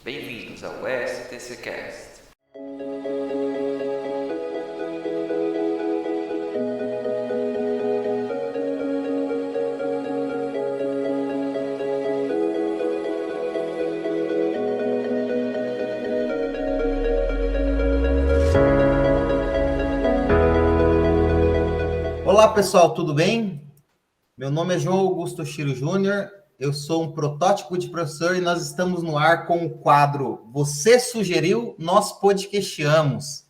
Bem-vindos ao STCcast. Olá pessoal, tudo bem? Meu nome é João Augusto Chiro Júnior, eu sou um protótipo de professor e nós estamos no ar com o quadro Você Sugeriu, Nós Podcastamos.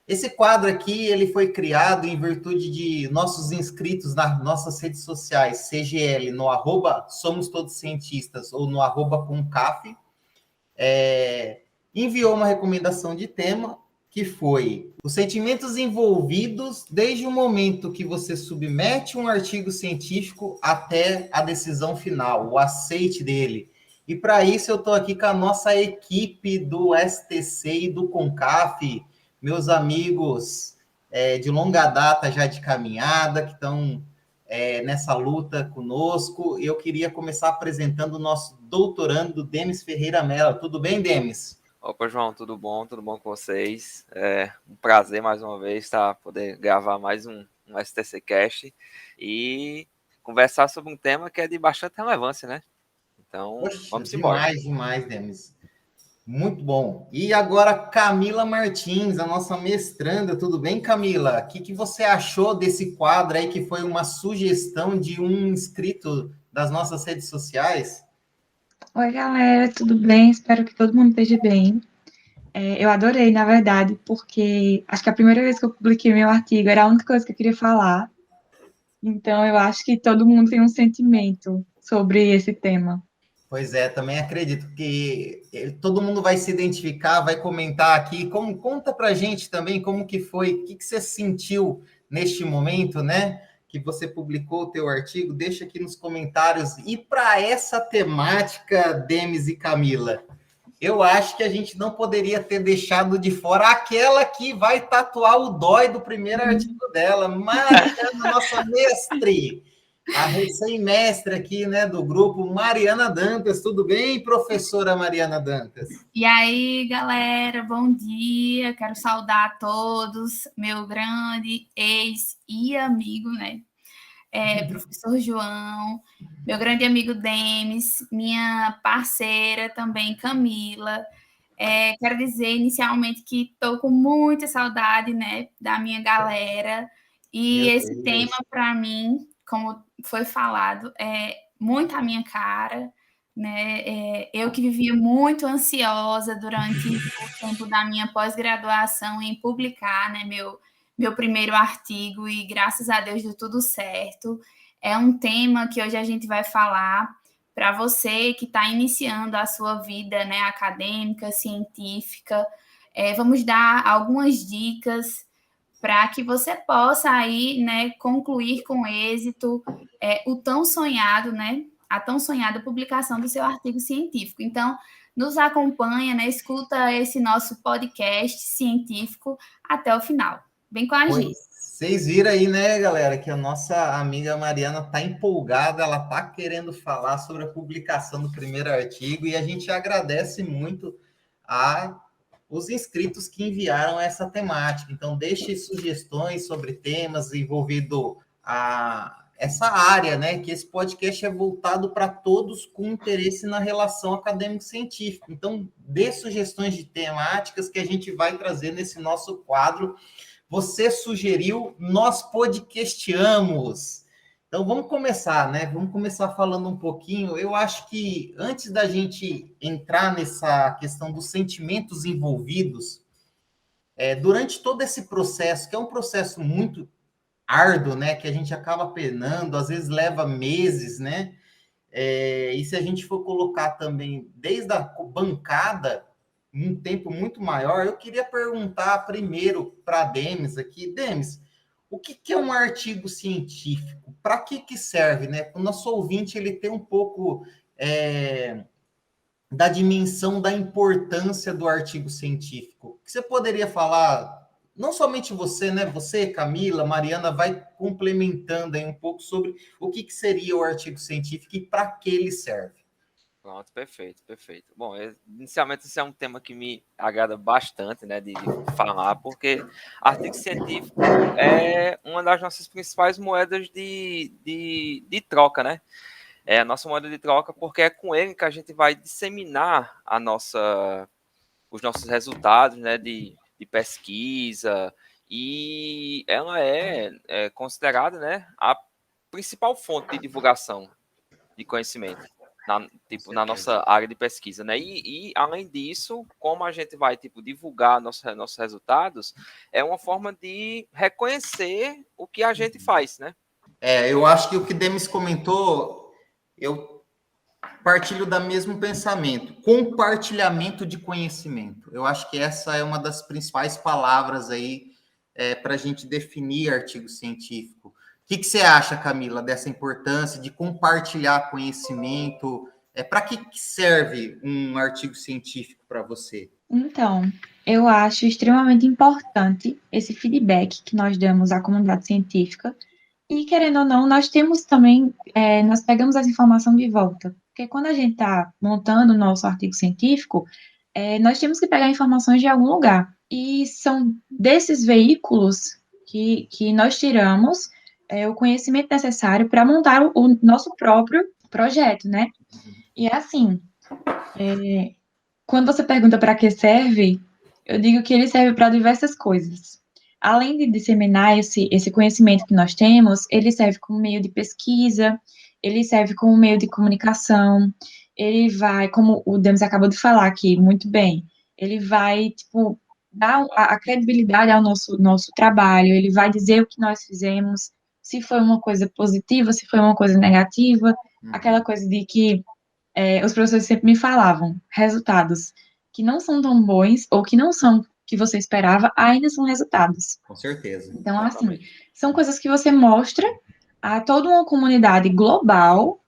Esse quadro aqui ele foi criado em virtude de nossos inscritos nas nossas redes sociais, seja ele no arroba Somos Todos Cientistas ou no arroba Concaf, enviou uma recomendação de tema que foi os sentimentos envolvidos desde o momento que você submete um artigo científico até a decisão final, o aceite dele. E para isso eu estou aqui com a nossa equipe do STC e do CONCAF, meus amigos de longa data já de caminhada, que estão nessa luta conosco. Eu queria começar apresentando o nosso doutorando, Demis Ferreira Mello. Tudo bem, Demis? Opa, João, tudo bom? Tudo bom com vocês? É um prazer mais uma vez poder gravar mais um STCcast e conversar sobre um tema que é de bastante relevância, né? Então, Poxa, vamos embora. demais, Demis. Muito bom. E agora, Camila Martins, a nossa mestranda. Tudo bem, Camila? O que você achou desse quadro aí, que foi uma sugestão de um inscrito das nossas redes sociais? Oi, galera, tudo bem? Espero que todo mundo esteja bem. Eu adorei, na verdade, porque acho que a primeira vez que eu publiquei meu artigo era a única coisa que eu queria falar. Então, eu acho que todo mundo tem um sentimento sobre esse tema. Pois é, também acredito que todo mundo vai se identificar, vai comentar aqui. Conta pra gente também como que foi, o que você sentiu neste momento, né? Que você publicou o teu artigo, deixa aqui nos comentários. E para essa temática, Demis e Camila, eu acho que a gente não poderia ter deixado de fora aquela que vai tatuar o dói do primeiro artigo dela, Mariana, nossa mestre. A recém-mestre aqui, né, do grupo, Mariana Dantas. Tudo bem, professora Mariana Dantas? E aí, galera, bom dia. Quero saudar a todos, meu grande ex e amigo, né? Professor João, meu grande amigo Demis, minha parceira também, Camila. Quero dizer inicialmente que estou com muita saudade, né, da minha galera. E Meu esse Deus. tema, para mim, como foi falado, é muito a minha cara, né? Eu que vivia muito ansiosa durante o tempo da minha pós-graduação em publicar, né, meu primeiro artigo, e graças a Deus deu tudo certo. É um tema que hoje a gente vai falar para você que está iniciando a sua vida, né, acadêmica, científica. Vamos dar algumas dicas para que você possa aí, né, concluir com êxito o tão sonhado, né, a tão sonhada publicação do seu artigo científico. Então, nos acompanha, né, escuta esse nosso podcast científico até o final. Vem com a gente. Vocês viram aí, né, galera, que a nossa amiga Mariana está empolgada, ela está querendo falar sobre a publicação do primeiro artigo e a gente agradece muito a os inscritos que enviaram essa temática. Então, deixe sugestões sobre temas envolvido essa área, né? Que esse podcast é voltado para todos com interesse na relação acadêmico-científica. Então, dê sugestões de temáticas que a gente vai trazer nesse nosso quadro. Você sugeriu, nós podcastamos. Então, vamos começar, né? Vamos começar falando um pouquinho. Eu acho que antes da gente entrar nessa questão dos sentimentos envolvidos, durante todo esse processo, que é um processo muito árduo, né? Que a gente acaba penando, às vezes leva meses, né? E se a gente for colocar também desde a bancada, um tempo muito maior, eu queria perguntar primeiro para Demis aqui. Demis, o que é um artigo científico? Para que serve, né? O nosso ouvinte ele tem um pouco da dimensão da importância do artigo científico. Você poderia falar, não somente você, né? Você, Camila, Mariana, vai complementando aí um pouco sobre o que seria o artigo científico e para que ele serve. Pronto, perfeito, perfeito. Bom, inicialmente esse é um tema que me agrada bastante, né, de falar, porque artigo científico é uma das nossas principais moedas de troca, né? É a nossa moeda de troca porque é com ele que a gente vai disseminar os nossos resultados, né, de pesquisa, e ela é considerada, né, a principal fonte de divulgação de conhecimento na nossa área de pesquisa, né? Além disso, como a gente vai divulgar nossos resultados, é uma forma de reconhecer o que a gente faz, né? Eu acho que o que Demis comentou, eu partilho do mesmo pensamento. Compartilhamento de conhecimento. Eu acho que essa é uma das principais palavras aí para a gente definir artigo científico. O que você acha, Camila, dessa importância de compartilhar conhecimento? Para que serve um artigo científico para você? Então, eu acho extremamente importante esse feedback que nós damos à comunidade científica. E, querendo ou não, nós temos também, nós pegamos essa informação de volta. Porque quando a gente está montando o nosso artigo científico, nós temos que pegar informações de algum lugar. E são desses veículos que nós tiramos o conhecimento necessário para montar o nosso próprio projeto, né? E é assim, quando você pergunta para que serve, eu digo que ele serve para diversas coisas. Além de disseminar esse conhecimento que nós temos, ele serve como meio de pesquisa, ele serve como meio de comunicação, ele vai, como o Demis acabou de falar aqui, muito bem, ele vai, tipo, dar a credibilidade ao nosso trabalho, ele vai dizer o que nós fizemos, se foi uma coisa positiva, se foi uma coisa negativa, aquela coisa de que os professores sempre me falavam, resultados que não são tão bons ou que não são que você esperava, ainda são resultados. Com certeza. Então, assim, são coisas que você mostra a toda uma comunidade global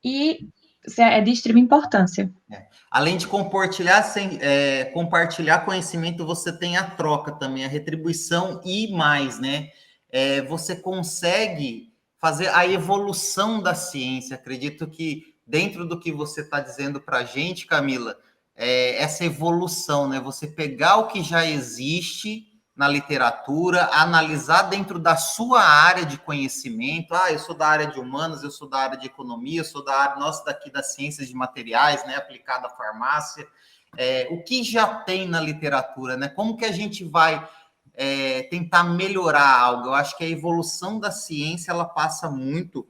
e é de extrema importância. Além de compartilhar conhecimento, você tem a troca também, a retribuição e mais, né? Você consegue fazer a evolução da ciência. Acredito que dentro do que você está dizendo para a gente, Camila, essa evolução, né? Você pegar o que já existe na literatura, analisar dentro da sua área de conhecimento. Eu sou da área de humanas, eu sou da área de economia, eu sou da área, nossa, daqui das ciências de materiais, né, aplicada à farmácia. O que já tem na literatura, né? Como que a gente vai tentar melhorar algo? Eu acho que a evolução da ciência, ela passa muito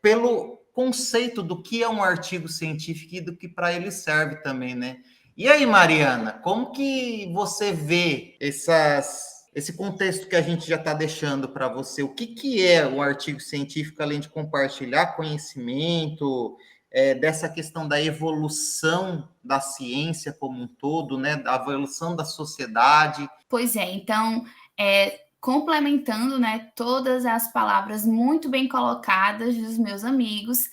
pelo conceito do que é um artigo científico e do que para ele serve também, né? E aí, Mariana, como que você vê esse contexto que a gente já está deixando para você? O que é o artigo científico, além de compartilhar conhecimento, dessa questão da evolução da ciência como um todo, né? Da evolução da sociedade? Pois é, então, complementando, né, todas as palavras muito bem colocadas dos meus amigos,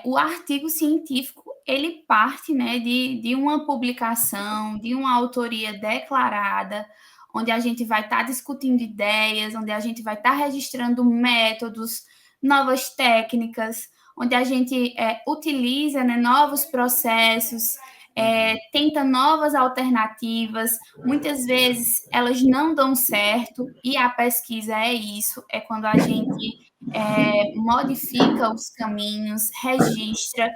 o artigo científico, ele parte, né, de uma publicação, de uma autoria declarada, onde a gente vai estar discutindo ideias, onde a gente vai estar registrando métodos, novas técnicas, onde a gente utiliza, né, novos processos, tenta novas alternativas, muitas vezes elas não dão certo, e a pesquisa é isso, é quando a gente modifica os caminhos, registra,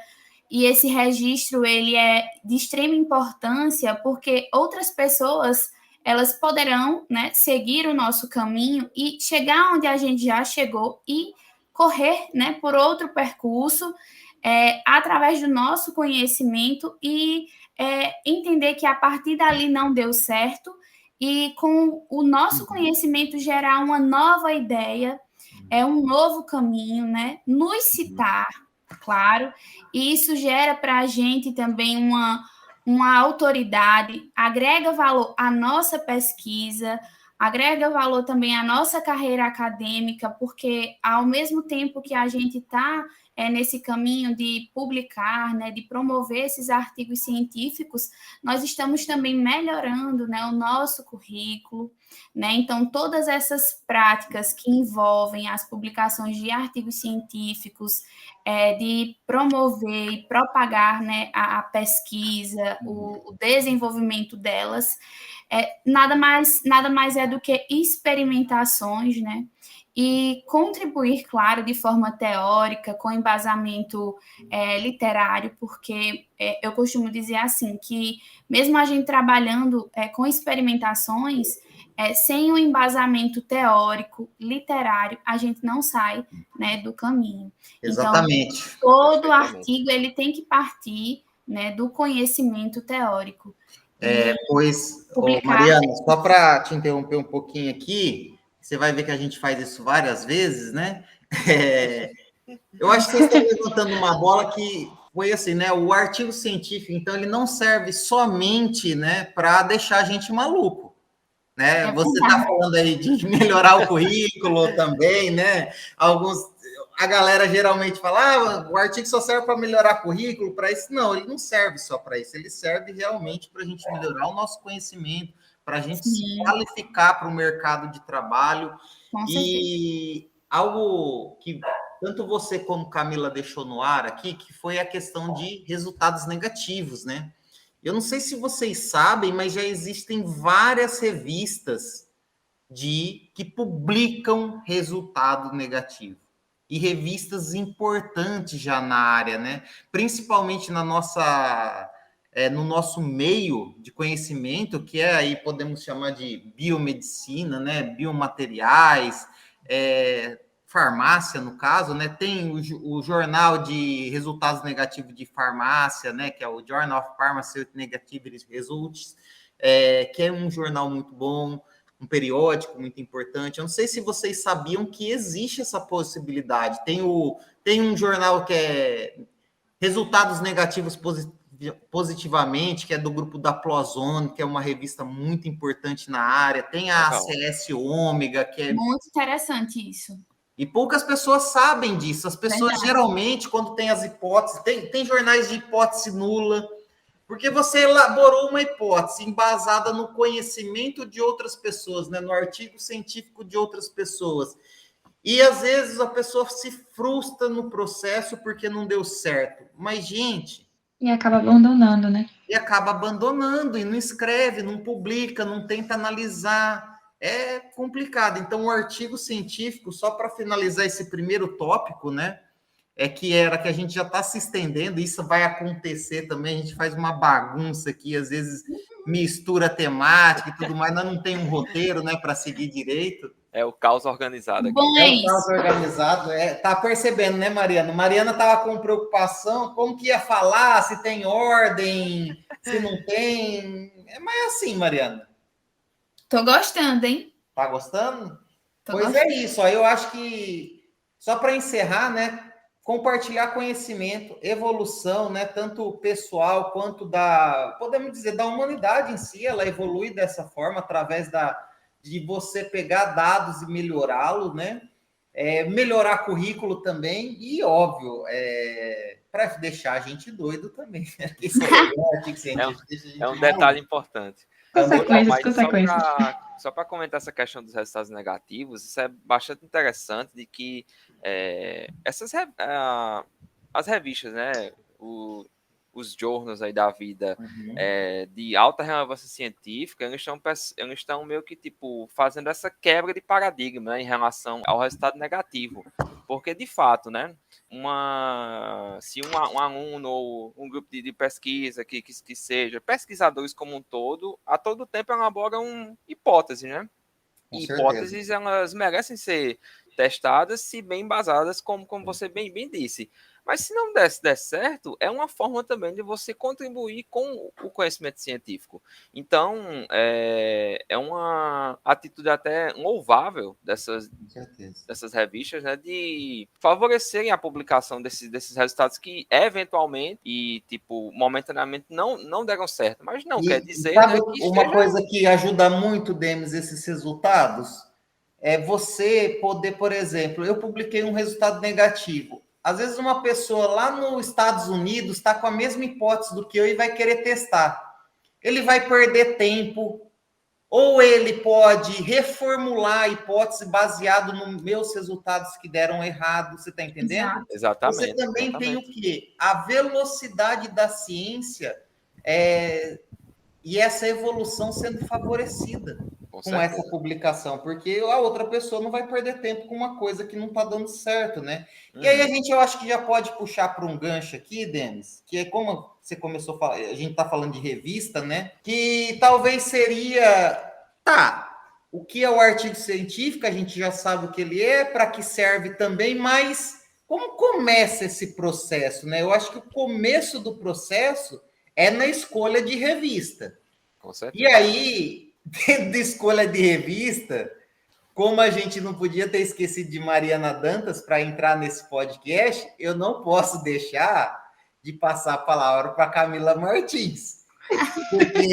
e esse registro ele é de extrema importância, porque outras pessoas elas poderão, né, seguir o nosso caminho e chegar onde a gente já chegou e correr, né, por outro percurso, através do nosso conhecimento e entender que a partir dali não deu certo e com o nosso conhecimento gerar uma nova ideia, um novo caminho, né? Nos citar, claro, e isso gera para a gente também uma autoridade, agrega valor à nossa pesquisa, agrega valor também à nossa carreira acadêmica, porque ao mesmo tempo que a gente está nesse caminho de publicar, né, de promover esses artigos científicos, nós estamos também melhorando, né, o nosso currículo, né? Então, todas essas práticas que envolvem as publicações de artigos científicos, de promover e propagar, né, a pesquisa, o desenvolvimento delas, nada mais é do que experimentações, né? E contribuir, claro, de forma teórica, com embasamento literário, porque eu costumo dizer assim, que mesmo a gente trabalhando com experimentações, sem o embasamento teórico, literário, a gente não sai, né, do caminho. Exatamente. Então, todo artigo ele tem que partir, né, do conhecimento teórico. Pois, Mariana, só para te interromper um pouquinho aqui, você vai ver que a gente faz isso várias vezes, né? Eu acho que vocês estão levantando uma bola que foi assim, né? O artigo científico, então, ele não serve somente, né, para deixar a gente maluco. Né? Você está falando aí de melhorar o currículo também, né? A galera geralmente fala, o artigo só serve para melhorar currículo, para isso. Não, ele não serve só para isso, ele serve realmente para a gente melhorar o nosso conhecimento, para a gente se qualificar para o mercado de trabalho. E algo que tanto você como Camila deixou no ar aqui, que foi a questão de resultados negativos, né? Eu não sei se vocês sabem, mas já existem várias revistas que publicam resultado negativo. E revistas importantes já na área, né? Principalmente no nosso meio de conhecimento, que aí podemos chamar de biomedicina, né? Biomateriais, farmácia, no caso, né? Tem o jornal de resultados negativos de farmácia, né? Que é o Journal of Pharmaceutical Negative Results, que é um jornal muito bom, um periódico muito importante. Eu não sei se vocês sabiam que existe essa possibilidade. Tem um jornal que é Resultados Negativos Positivamente, que é do grupo da Plozone, que é uma revista muito importante na área. Tem a ACS Ômega, que é... Muito interessante isso. E poucas pessoas sabem disso. As pessoas, geralmente, quando tem as hipóteses... Tem jornais de hipótese nula, porque você elaborou uma hipótese embasada no conhecimento de outras pessoas, né? No artigo científico de outras pessoas. E, às vezes, a pessoa se frustra no processo porque não deu certo. Mas, gente... E acaba abandonando, né? E acaba abandonando, e não escreve, não publica, não tenta analisar. É complicado. Então, o artigo científico, só para finalizar esse primeiro tópico, né? Que a gente já está se estendendo, isso vai acontecer também, a gente faz uma bagunça aqui, às vezes mistura temática e tudo mais, nós não tem um roteiro, né, para seguir direito. É o caos organizado aqui. É o caos organizado, tá percebendo, né, Mariana? Mariana estava com preocupação, como que ia falar, se tem ordem, se não tem... Mas é assim, Mariana. Tô gostando, hein? Tá gostando? Pois é isso, aí eu acho que, só para encerrar, né, compartilhar conhecimento, evolução, né, tanto pessoal quanto podemos dizer, da humanidade em si, ela evolui dessa forma, através de você pegar dados e melhorá-los, né, melhorar currículo também, e óbvio, para deixar a gente doido também. É um detalhe importante. Consequências. Só para comentar essa questão dos resultados negativos, isso é bastante interessante, de que as revistas, né, os journals aí da vida, de alta relevância científica, eles estão meio que tipo fazendo essa quebra de paradigma, né, em relação ao resultado negativo, porque de fato, né, se um aluno ou um grupo de pesquisa que seja pesquisadores como um todo, a todo tempo elaboram hipóteses, né? E hipóteses, elas merecem ser testadas, se bem embasadas, como você bem disse. Mas se não der certo, é uma forma também de você contribuir com o conhecimento científico. Então, é uma atitude até louvável dessas revistas, né, de favorecerem a publicação desses resultados que, eventualmente, e tipo, momentaneamente, não deram certo. Mas não quer dizer... Sabe, né, que uma coisa que ajuda muito, Demis, esses resultados? É você poder, por exemplo, eu publiquei um resultado negativo. Às vezes uma pessoa lá nos Estados Unidos está com a mesma hipótese do que eu e vai querer testar. Ele vai perder tempo, ou ele pode reformular a hipótese baseado nos meus resultados que deram errado, você está entendendo? Exatamente. Você também tem o quê? A velocidade da ciência e essa evolução sendo favorecida com essa publicação, porque a outra pessoa não vai perder tempo com uma coisa que não está dando certo, né? E aí eu acho que já pode puxar para um gancho aqui, Denis, que é como você começou a falar, a gente está falando de revista, né? Que talvez seria, o que é o artigo científico, a gente já sabe o que ele é, para que serve também, mas como começa esse processo, né? Eu acho que o começo do processo é na escolha de revista. Com certeza. E aí, dentro da escolha de revista, como a gente não podia ter esquecido de Mariana Dantas para entrar nesse podcast, eu não posso deixar de passar a palavra para Camila Martins. Porque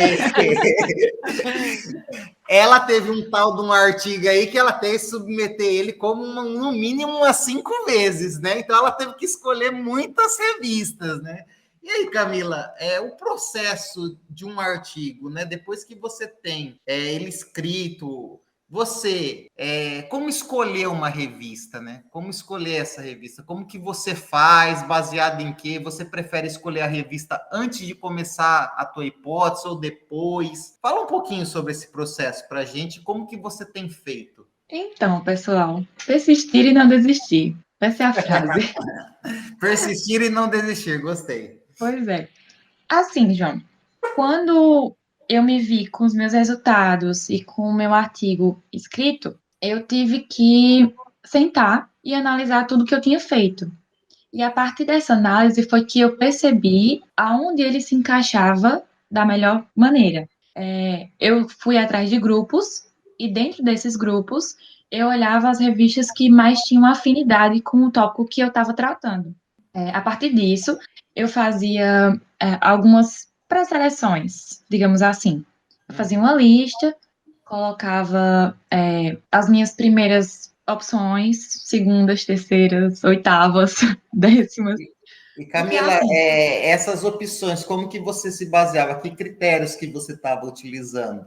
ela teve um tal de um artigo aí que ela teve que submeter ele como no mínimo umas 5 vezes, né? Então ela teve que escolher muitas revistas, né? E aí, Camila, o processo de um artigo, né? Depois que você tem ele escrito, como escolher uma revista, né? Como escolher essa revista? Como que você faz? Baseado em quê? Você prefere escolher a revista antes de começar a tua hipótese ou depois? Fala um pouquinho sobre esse processo para a gente, como que você tem feito? Então, pessoal, persistir e não desistir. Essa é a frase. Persistir e não desistir, gostei. Pois é. Assim, João, quando eu me vi com os meus resultados e com o meu artigo escrito, eu tive que sentar e analisar tudo que eu tinha feito. E a partir dessa análise foi que eu percebi aonde ele se encaixava da melhor maneira. Eu fui atrás de grupos e dentro desses grupos eu olhava as revistas que mais tinham afinidade com o tópico que eu estava tratando. A partir disso, eu fazia algumas pré-seleções, digamos assim. Eu fazia uma lista, colocava as minhas primeiras opções, segundas, terceiras, oitavas, décimas. E Camila, essas opções, como que você se baseava? Que critérios que você estava utilizando?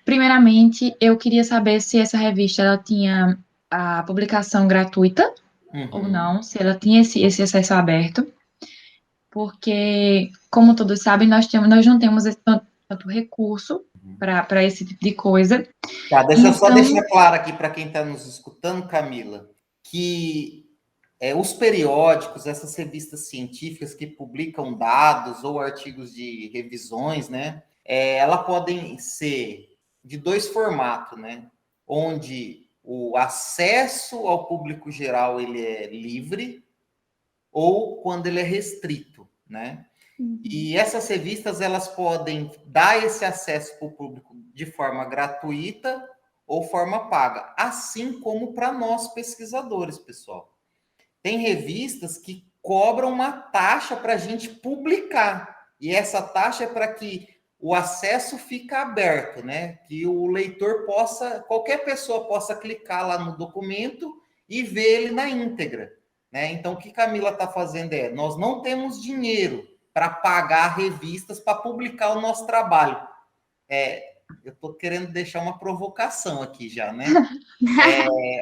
Primeiramente, eu queria saber se essa revista ela tinha a publicação gratuita ou não, se ela tinha esse acesso aberto, porque, como todos sabem, nós não temos tanto recurso para esse tipo de coisa. Tá, deixa eu só deixar claro aqui para quem está nos escutando, Camila, que os periódicos, essas revistas científicas que publicam dados ou artigos de revisões, né, elas podem ser de 2 formatos, né, onde o acesso ao público geral ele é livre ou quando ele é restrito, né? E essas revistas elas podem dar esse acesso para o público de forma gratuita ou forma paga, assim como para nós pesquisadores, pessoal. Tem revistas que cobram uma taxa para a gente publicar, e essa taxa é para que o acesso fique aberto, né? Que o leitor qualquer pessoa possa clicar lá no documento e ver ele na íntegra, né? Então, o que Camila está fazendo nós não temos dinheiro para pagar revistas para publicar o nosso trabalho. Eu estou querendo deixar uma provocação aqui já, né?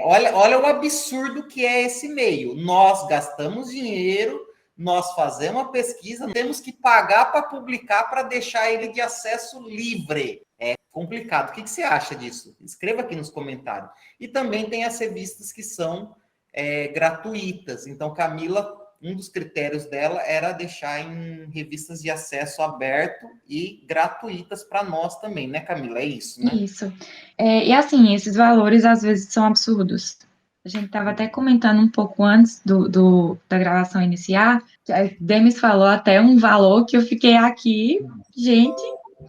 Olha o absurdo que é esse meio. Nós gastamos dinheiro, nós fazemos uma pesquisa, temos que pagar para publicar para deixar ele de acesso livre. É complicado. O que você acha disso? Escreva aqui nos comentários. E também tem as revistas que são gratuitas. Então, Camila, um dos critérios dela era deixar em revistas de acesso aberto e gratuitas para nós também, né, Camila? É isso, né? Isso. E assim, esses valores às vezes são absurdos. A gente estava até comentando um pouco antes da gravação iniciar, que a Demis falou até um valor que eu fiquei aqui, gente,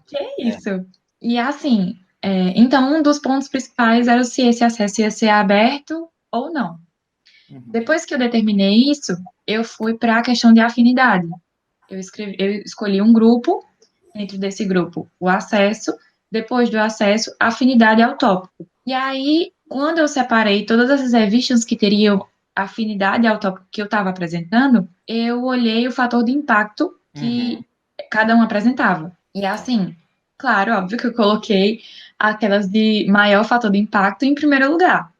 que é isso? E assim, então um dos pontos principais era se esse acesso ia ser aberto ou não. Depois que eu determinei isso, eu fui para a questão de afinidade. Eu escolhi um grupo, dentro desse grupo, o acesso, depois do acesso, afinidade ao tópico. E aí, quando eu separei todas essas revistas que teriam afinidade ao tópico que eu estava apresentando, eu olhei o fator de impacto que cada um apresentava. E assim, claro, óbvio que eu coloquei aquelas de maior fator de impacto em primeiro lugar,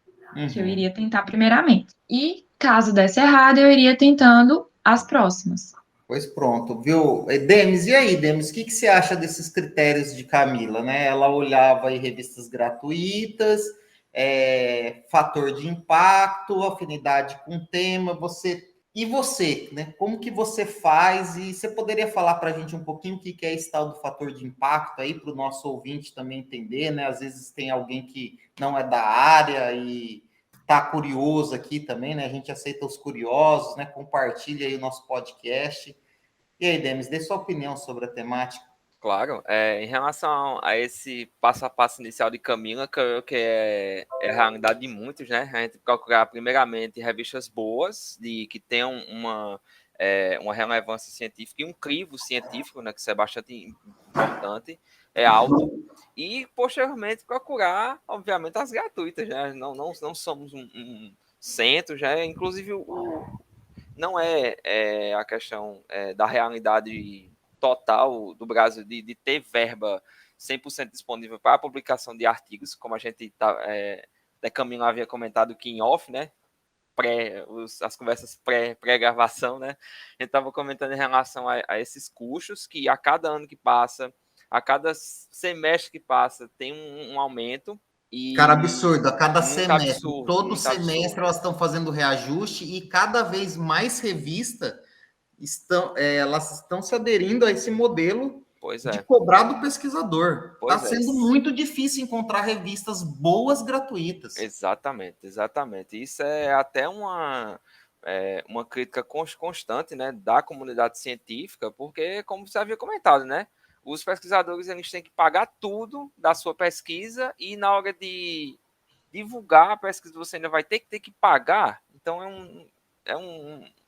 que eu iria tentar primeiramente. E caso desse errado, eu iria tentando as próximas. Pois pronto, viu? Demis, e aí, Demis, o que você acha desses critérios de Camila, né? Ela olhava aí revistas gratuitas, fator de impacto, afinidade com o tema, E você, né? Como que você faz? E você poderia falar para a gente um pouquinho o que é esse tal do fator de impacto aí, para o nosso ouvinte também entender, né? Às vezes tem alguém que não é da área e tá curioso aqui também, né? A gente aceita os curiosos, né? Compartilha aí o nosso podcast. E aí, Demis, dê sua opinião sobre a temática. Claro, em relação a esse passo a passo inicial de Camila, que é a realidade de muitos, né? A gente procurar primeiramente revistas boas, que tenham uma relevância científica e um crivo científico, né? Que isso é bastante importante, é alto. E, posteriormente, procurar, obviamente, as gratuitas, né? Não somos um centro, já. Inclusive, não é a questão da realidade total do Brasil de ter verba 100% disponível para a publicação de artigos, como a gente Camilo havia comentado que em off, né? As conversas pré-gravação, né? A gente estava comentando em relação a esses custos que a cada ano que passa, a cada semestre que passa, tem um aumento. Cara, absurdo, a cada semestre, absurdo, todo semestre absurdo. Elas estão fazendo reajuste e cada vez mais revistas elas estão se aderindo a esse modelo de cobrar do pesquisador. Está sendo muito difícil encontrar revistas boas gratuitas. Exatamente. Isso é até uma crítica constante, né, da comunidade científica, porque, como você havia comentado, né, os pesquisadores eles têm que pagar tudo da sua pesquisa e na hora de divulgar a pesquisa você ainda vai ter que pagar. Então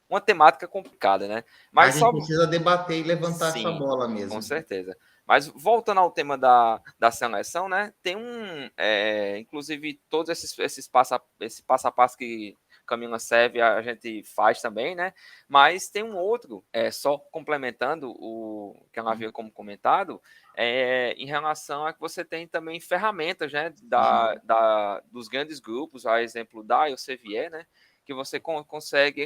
uma temática complicada, né? Mas a gente precisa debater e levantar essa bola mesmo. Com certeza. Mas voltando ao tema da seleção, né? Tem inclusive todos esse passo a passo que Camila serve, a gente faz também, né? Mas tem um outro, só complementando o que ela havia como comentado, em relação a que você tem também ferramentas, né? Dos grandes grupos, a exemplo da Elsevier, né? Que você consegue,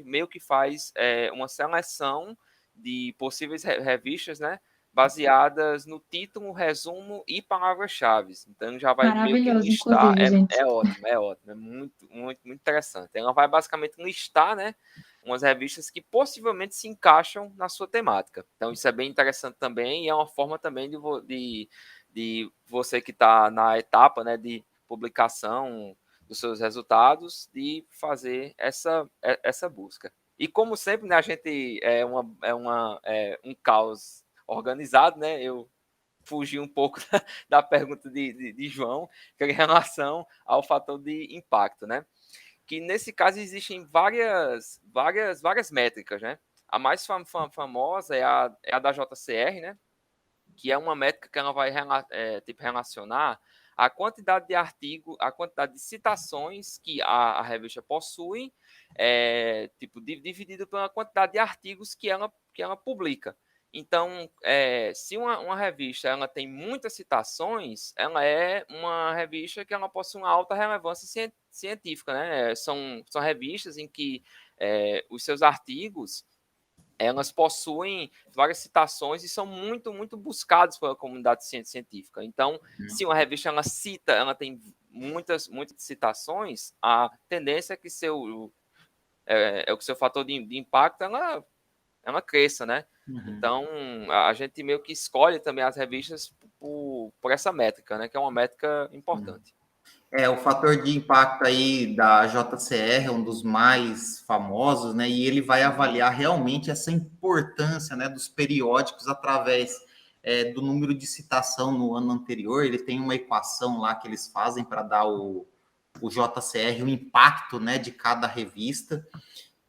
meio que faz uma seleção de possíveis revistas, né? Baseadas no título, resumo e palavras-chave. Então já vai meio que listar. É ótimo. É muito, muito, muito interessante. Ela vai basicamente listar, né? Umas revistas que possivelmente se encaixam na sua temática. Então isso é bem interessante também e é uma forma também de você que está na etapa, né? De publicação dos seus resultados, de fazer essa busca. E como sempre, né, a gente um caos organizado, né? Eu fugi um pouco da pergunta de João, que é em relação ao fator de impacto, né? Que nesse caso existem várias métricas, né? A mais famosa é a da JCR, né? Que é uma métrica que ela vai relacionar a quantidade de artigo, a quantidade de citações que a revista possui, dividido pela quantidade de artigos que ela publica. Então, se uma revista ela tem muitas citações, ela é uma revista que ela possui uma alta relevância científica, né? São revistas em que os seus artigos elas possuem várias citações e são muito, muito buscadas pela comunidade científica. Então, se uma revista ela tem muitas citações, a tendência é que o seu fator de impacto ela cresça, né? Então, a gente meio que escolhe também as revistas por essa métrica, né? Que é uma métrica importante. O fator de impacto aí da JCR é um dos mais famosos, né? E ele vai avaliar realmente essa importância, né, dos periódicos através do número de citação no ano anterior. Ele tem uma equação lá que eles fazem para dar o JCR, o impacto, né, de cada revista.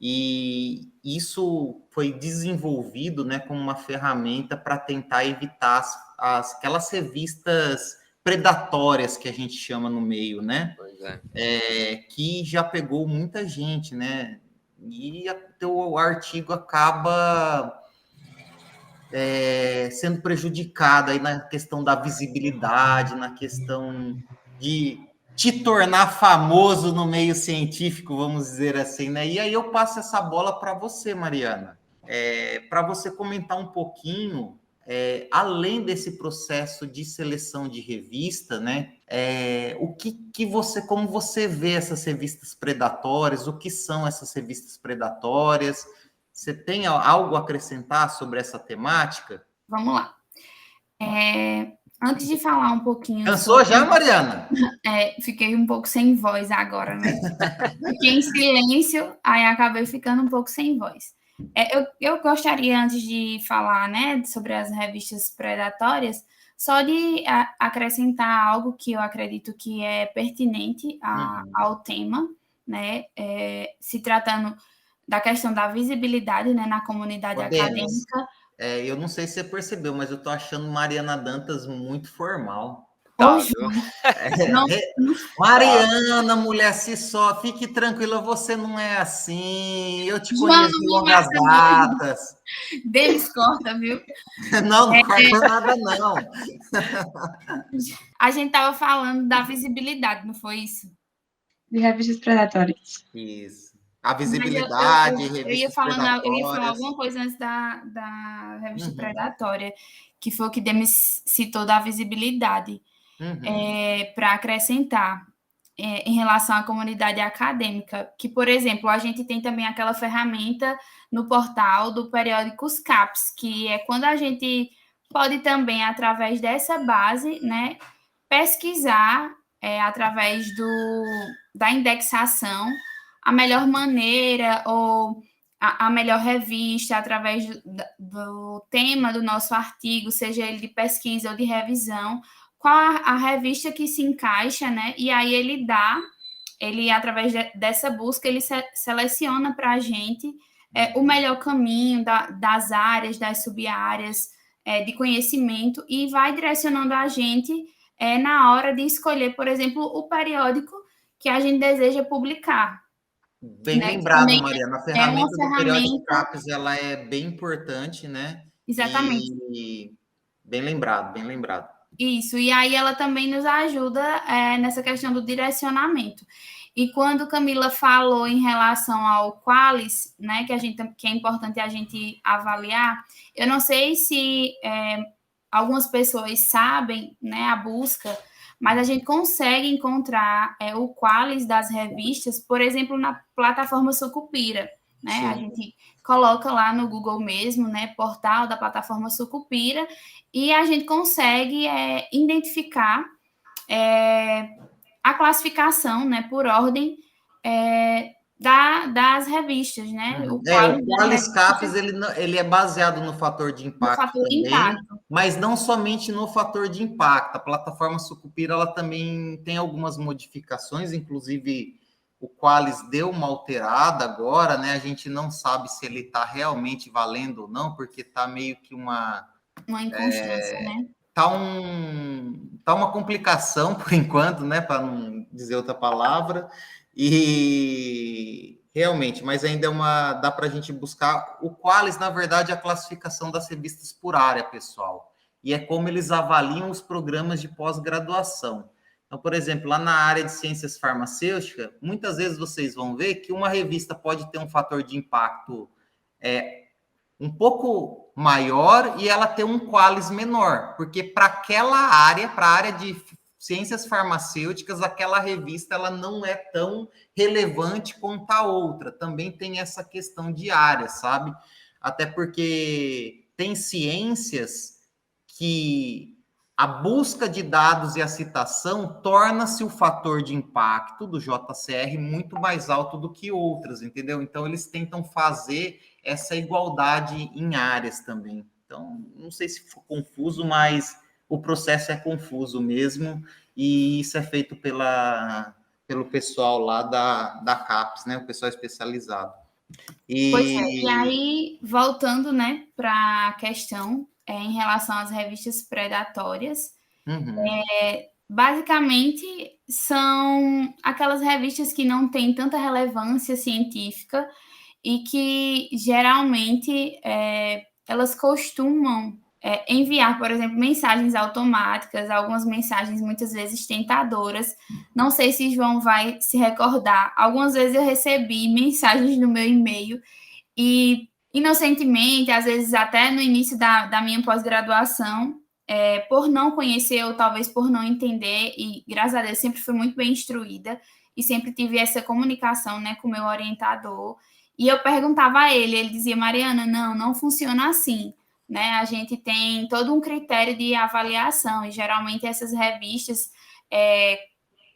E isso foi desenvolvido, né, como uma ferramenta para tentar evitar aquelas revistas predatórias que a gente chama no meio, né? que já pegou muita gente, né? E o artigo acaba sendo prejudicado aí na questão da visibilidade, na questão de te tornar famoso no meio científico, vamos dizer assim, né? E aí eu passo essa bola para você, Mariana, para você comentar um pouquinho, além desse processo de seleção de revista, né? O que você, como você vê essas revistas predatórias, o que são essas revistas predatórias? Você tem algo a acrescentar sobre essa temática? Vamos lá. Antes de falar um pouquinho... Cansou já, Mariana? Fiquei um pouco sem voz agora, né? Fiquei em silêncio, aí acabei ficando um pouco sem voz. Eu gostaria, antes de falar, né, sobre as revistas predatórias, só de acrescentar algo que eu acredito que é pertinente ao tema, né? Se tratando da questão da visibilidade, né, na comunidade acadêmica. Eu não sei se você percebeu, mas eu tô achando Mariana Dantas muito formal. Mariana, mulher, fique tranquila, você não é assim. Eu te conheço de longas datas. Deles corta, viu? Não corta nada, não. A gente estava falando da visibilidade, não foi isso? De revistas predatórias. Isso. A visibilidade, eu ia falar alguma coisa antes da revista predatória, que foi o que Demis citou da visibilidade. Para acrescentar em relação à comunidade acadêmica, que, por exemplo, a gente tem também aquela ferramenta no portal do Periódicos CAPES, que é quando a gente pode também, através dessa base, né, pesquisar através da indexação a melhor maneira ou a melhor revista, através do tema do nosso artigo, seja ele de pesquisa ou de revisão, qual a revista que se encaixa, né? E aí ele através dessa busca, ele seleciona para a gente o melhor caminho das áreas, das sub-áreas de conhecimento e vai direcionando a gente na hora de escolher, por exemplo, o periódico que a gente deseja publicar. Bem lembrado, Mariana. A ferramenta do Periódico CAPES, ela é bem importante, né? Exatamente. E bem lembrado, bem lembrado. Isso, e aí ela também nos ajuda nessa questão do direcionamento. E quando Camila falou em relação ao Qualis, né, que é importante a gente avaliar, eu não sei se algumas pessoas sabem, né, a busca, mas a gente consegue encontrar o Qualis das revistas, por exemplo, na plataforma Sucupira, né? Sim. A gente coloca lá no Google mesmo, né, portal da plataforma Sucupira, e a gente consegue identificar a classificação, né, por ordem das revistas, né? O Qualis CAPES, ele é baseado no fator de impacto também, mas não somente no fator de impacto. A plataforma Sucupira, ela também tem algumas modificações, inclusive o Qualis deu uma alterada agora, né? A gente não sabe se ele está realmente valendo ou não, porque está meio que uma inconstância, né? Tá uma complicação por enquanto, né? Para não dizer outra palavra. E realmente, mas ainda dá para a gente buscar o Qualis, na verdade, é a classificação das revistas por área, pessoal. E é como eles avaliam os programas de pós-graduação. Então, por exemplo, lá na área de ciências farmacêuticas, muitas vezes vocês vão ver que uma revista pode ter um fator de impacto um pouco maior e ela ter um Qualis menor, porque para aquela área, para a área de ciências farmacêuticas, aquela revista ela não é tão relevante quanto a outra. Também tem essa questão de área, sabe? Até porque tem ciências que a busca de dados e a citação torna-se o fator de impacto do JCR muito mais alto do que outras, entendeu? Então, eles tentam fazer essa igualdade em áreas também. Então, não sei se ficou confuso, mas o processo é confuso mesmo, e isso é feito pelo pessoal lá da CAPES, né? O pessoal especializado. E aí, voltando, né, para a questão em relação às revistas predatórias, basicamente, são aquelas revistas que não têm tanta relevância científica e que, geralmente, elas costumam enviar, por exemplo, mensagens automáticas, algumas mensagens muitas vezes tentadoras. Não sei se João vai se recordar. Algumas vezes eu recebi mensagens no meu e-mail e, inocentemente, às vezes até no início da minha pós-graduação, por não conhecer ou talvez por não entender, e graças a Deus sempre fui muito bem instruída e sempre tive essa comunicação, né, com o meu orientador. E eu perguntava a ele dizia, Mariana, não funciona assim, né? A gente tem todo um critério de avaliação e geralmente essas revistas,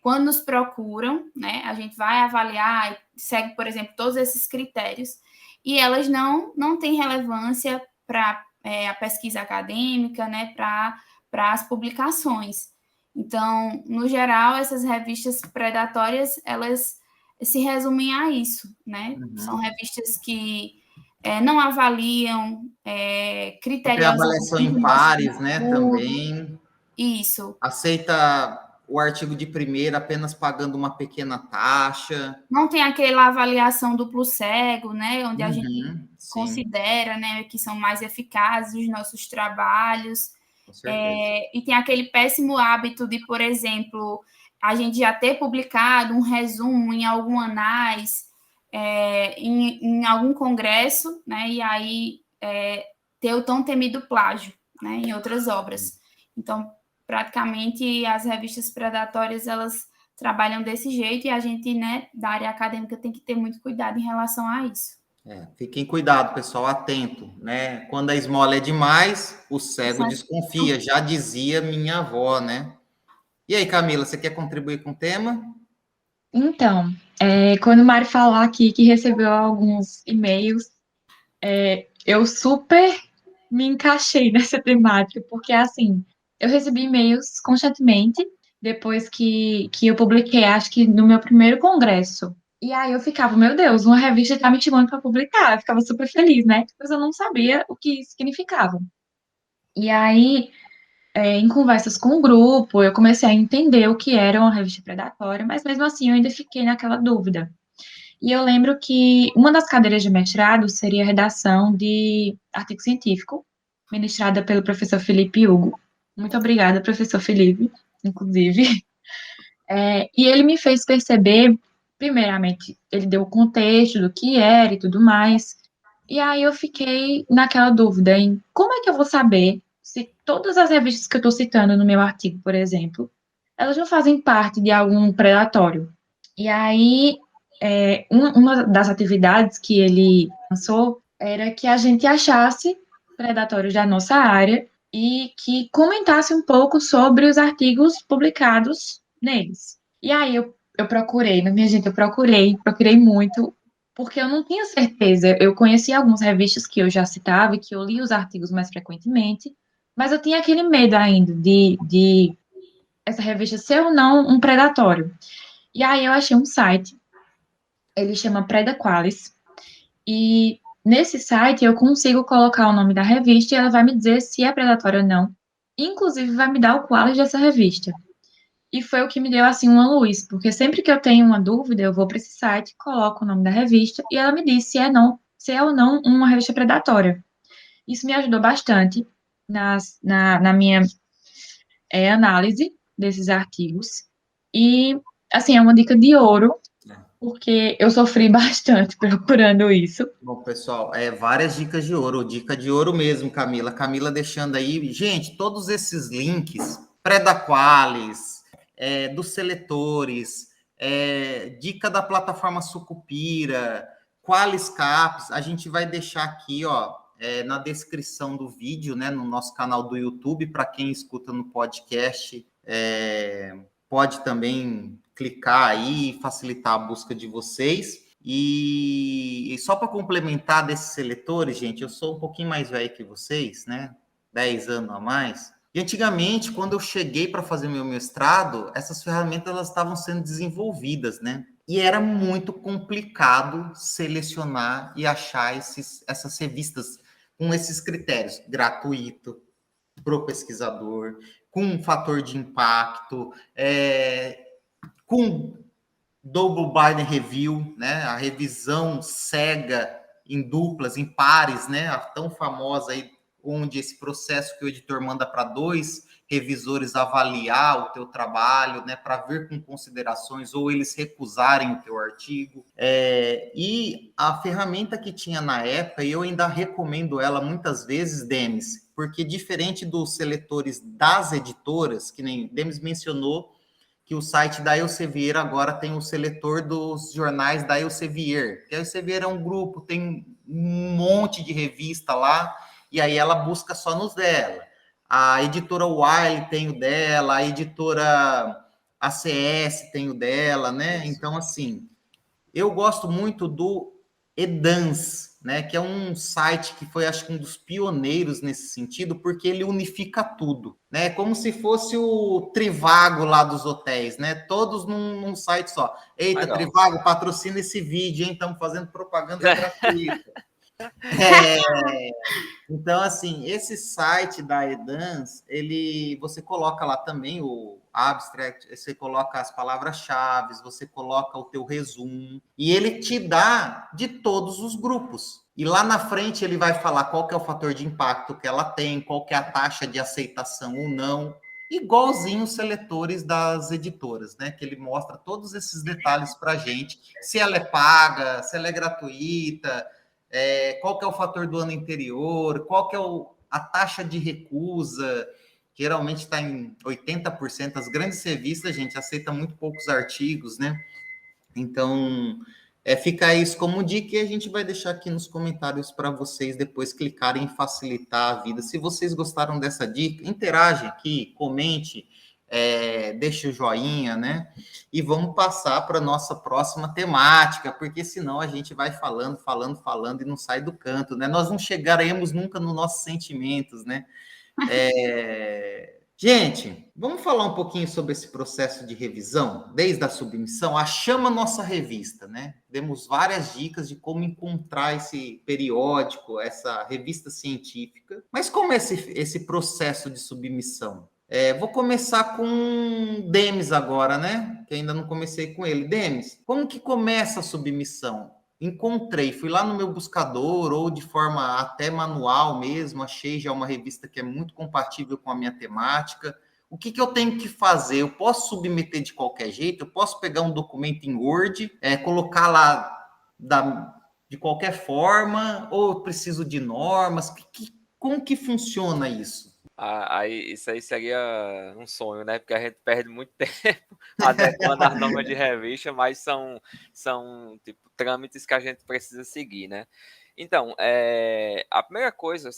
quando nos procuram, né, a gente vai avaliar, segue, por exemplo, todos esses critérios e elas não têm relevância para a pesquisa acadêmica, né, para as publicações. Então, no geral, essas revistas predatórias, elas se resumem a isso, né? Uhum. São revistas que não avaliam criteriosamente. Tem avaliação em pares, né, também. Isso. Aceita o artigo de primeira apenas pagando uma pequena taxa. Não tem aquela avaliação duplo cego, né, onde a gente Sim. considera, né, que são mais eficazes os nossos trabalhos. Com certeza. E tem aquele péssimo hábito de, por exemplo, a gente já ter publicado um resumo em algum anais, em algum congresso, né, e aí ter o tão temido plágio, né, em outras obras. Então, praticamente, as revistas predatórias, elas trabalham desse jeito e a gente, né, da área acadêmica tem que ter muito cuidado em relação a isso. Fiquem cuidado, pessoal, atento, né? Quando a esmola é demais, o cego desconfia, já dizia minha avó, né? E aí, Camila, você quer contribuir com o tema? Então, quando o Mário falou aqui que recebeu alguns e-mails, eu super me encaixei nessa temática, porque, assim, eu recebi e-mails constantemente depois que eu publiquei, acho que no meu primeiro congresso. E aí eu ficava, meu Deus, uma revista tá me chamando para publicar. Eu ficava super feliz, né? Mas eu não sabia o que significava. E aí, em conversas com o grupo, eu comecei a entender o que era uma revista predatória, mas mesmo assim eu ainda fiquei naquela dúvida. E eu lembro que uma das cadeiras de mestrado seria a redação de artigo científico, ministrada pelo professor Felipe Hugo. Muito obrigada, professor Felipe, inclusive. E ele me fez perceber, primeiramente, ele deu o contexto do que era e tudo mais. E aí eu fiquei naquela dúvida em como é que eu vou saber se todas as revistas que eu estou citando no meu artigo, por exemplo, elas não fazem parte de algum predatório. E aí, uma das atividades que ele lançou era que a gente achasse predatórios da nossa área e que comentasse um pouco sobre os artigos publicados neles. E aí eu procurei, minha gente, eu procurei muito, porque eu não tinha certeza. Eu conhecia algumas revistas que eu já citava e que eu li os artigos mais frequentemente, mas eu tinha aquele medo ainda de essa revista ser ou não um predatório. E aí eu achei um site, ele chama Predaqualis, e nesse site eu consigo colocar o nome da revista e ela vai me dizer se é predatória ou não. Inclusive vai me dar o qualis dessa revista. E foi o que me deu, assim, uma luz, porque sempre que eu tenho uma dúvida, eu vou para esse site, coloco o nome da revista e ela me diz se é ou não uma revista predatória. Isso me ajudou bastante na minha análise desses artigos. E, assim, é uma dica de ouro, porque eu sofri bastante procurando isso. Bom, pessoal, várias dicas de ouro, dica de ouro mesmo, Camila. Camila deixando aí, gente, todos esses links, Predaqualis, dos seletores, dica da plataforma Sucupira, Qualis Caps, a gente vai deixar aqui, ó, na descrição do vídeo, né, no nosso canal do YouTube, para quem escuta no podcast, pode também clicar aí e facilitar a busca de vocês. E só para complementar desses seletores, gente, eu sou um pouquinho mais velho que vocês, né? 10 anos a mais. E antigamente, quando eu cheguei para fazer meu mestrado, essas ferramentas elas estavam sendo desenvolvidas, né? E era muito complicado selecionar e achar essas revistas com esses critérios: gratuito, para o pesquisador, com um fator de impacto, com double blind review, né? A revisão cega em duplas, em pares, né? A tão famosa aí, onde esse processo que o editor manda para 2 revisores avaliar o teu trabalho, né? Para ver com considerações ou eles recusarem o teu artigo. E a ferramenta que tinha na época, e eu ainda recomendo ela muitas vezes, Demis, porque diferente dos seletores das editoras, que nem Demis mencionou, que o site da Elsevier agora tem o seletor dos jornais da Elsevier, que a Elsevier é um grupo, tem um monte de revista lá, e aí ela busca só nos dela. A editora Wiley tem o dela, a editora ACS tem o dela, né? Então, assim, eu gosto muito do Edans, né, que é um site que foi, acho que, um dos pioneiros nesse sentido, porque ele unifica tudo, né? Como se fosse o Trivago lá dos hotéis, né? Todos num site só. Eita, legal. Trivago, patrocina esse vídeo, hein? Estamos fazendo propaganda gratuita. Então, assim, esse site da Edans, você coloca lá também o abstract, você coloca as palavras-chave, você coloca o teu resumo, e ele te dá de todos os grupos. E lá na frente ele vai falar qual que é o fator de impacto que ela tem, qual que é a taxa de aceitação ou não, igualzinho os seletores das editoras, né? Que ele mostra todos esses detalhes para a gente, se ela é paga, se ela é gratuita, qual que é o fator do ano anterior, qual que é a taxa de recusa, geralmente está em 80%. As grandes revistas, gente, aceitam muito poucos artigos, né? Então, fica isso como dica e a gente vai deixar aqui nos comentários para vocês depois clicarem em facilitar a vida. Se vocês gostaram dessa dica, interage aqui, comente, deixa o joinha, né? E vamos passar para a nossa próxima temática, porque senão a gente vai falando e não sai do canto, né? Nós não chegaremos nunca nos nossos sentimentos, né? Gente, vamos falar um pouquinho sobre esse processo de revisão, desde a submissão. A Chama Nossa Revista, né? Demos várias dicas de como encontrar esse periódico, essa revista científica. Mas como é esse processo de submissão? Vou começar com Demis agora, né? Que ainda não comecei com ele. Demis, como que começa a submissão? Encontrei, fui lá no meu buscador ou de forma até manual mesmo, achei já uma revista que é muito compatível com a minha temática. O que eu tenho que fazer? Eu posso submeter de qualquer jeito? Eu posso pegar um documento em Word, colocar lá de qualquer forma? Ou eu preciso de normas? Como que funciona isso? Isso aí seria um sonho, né? Porque a gente perde muito tempo adequando as normas de revista, mas são tipo, trâmites que a gente precisa seguir, né? Então, a primeira coisa,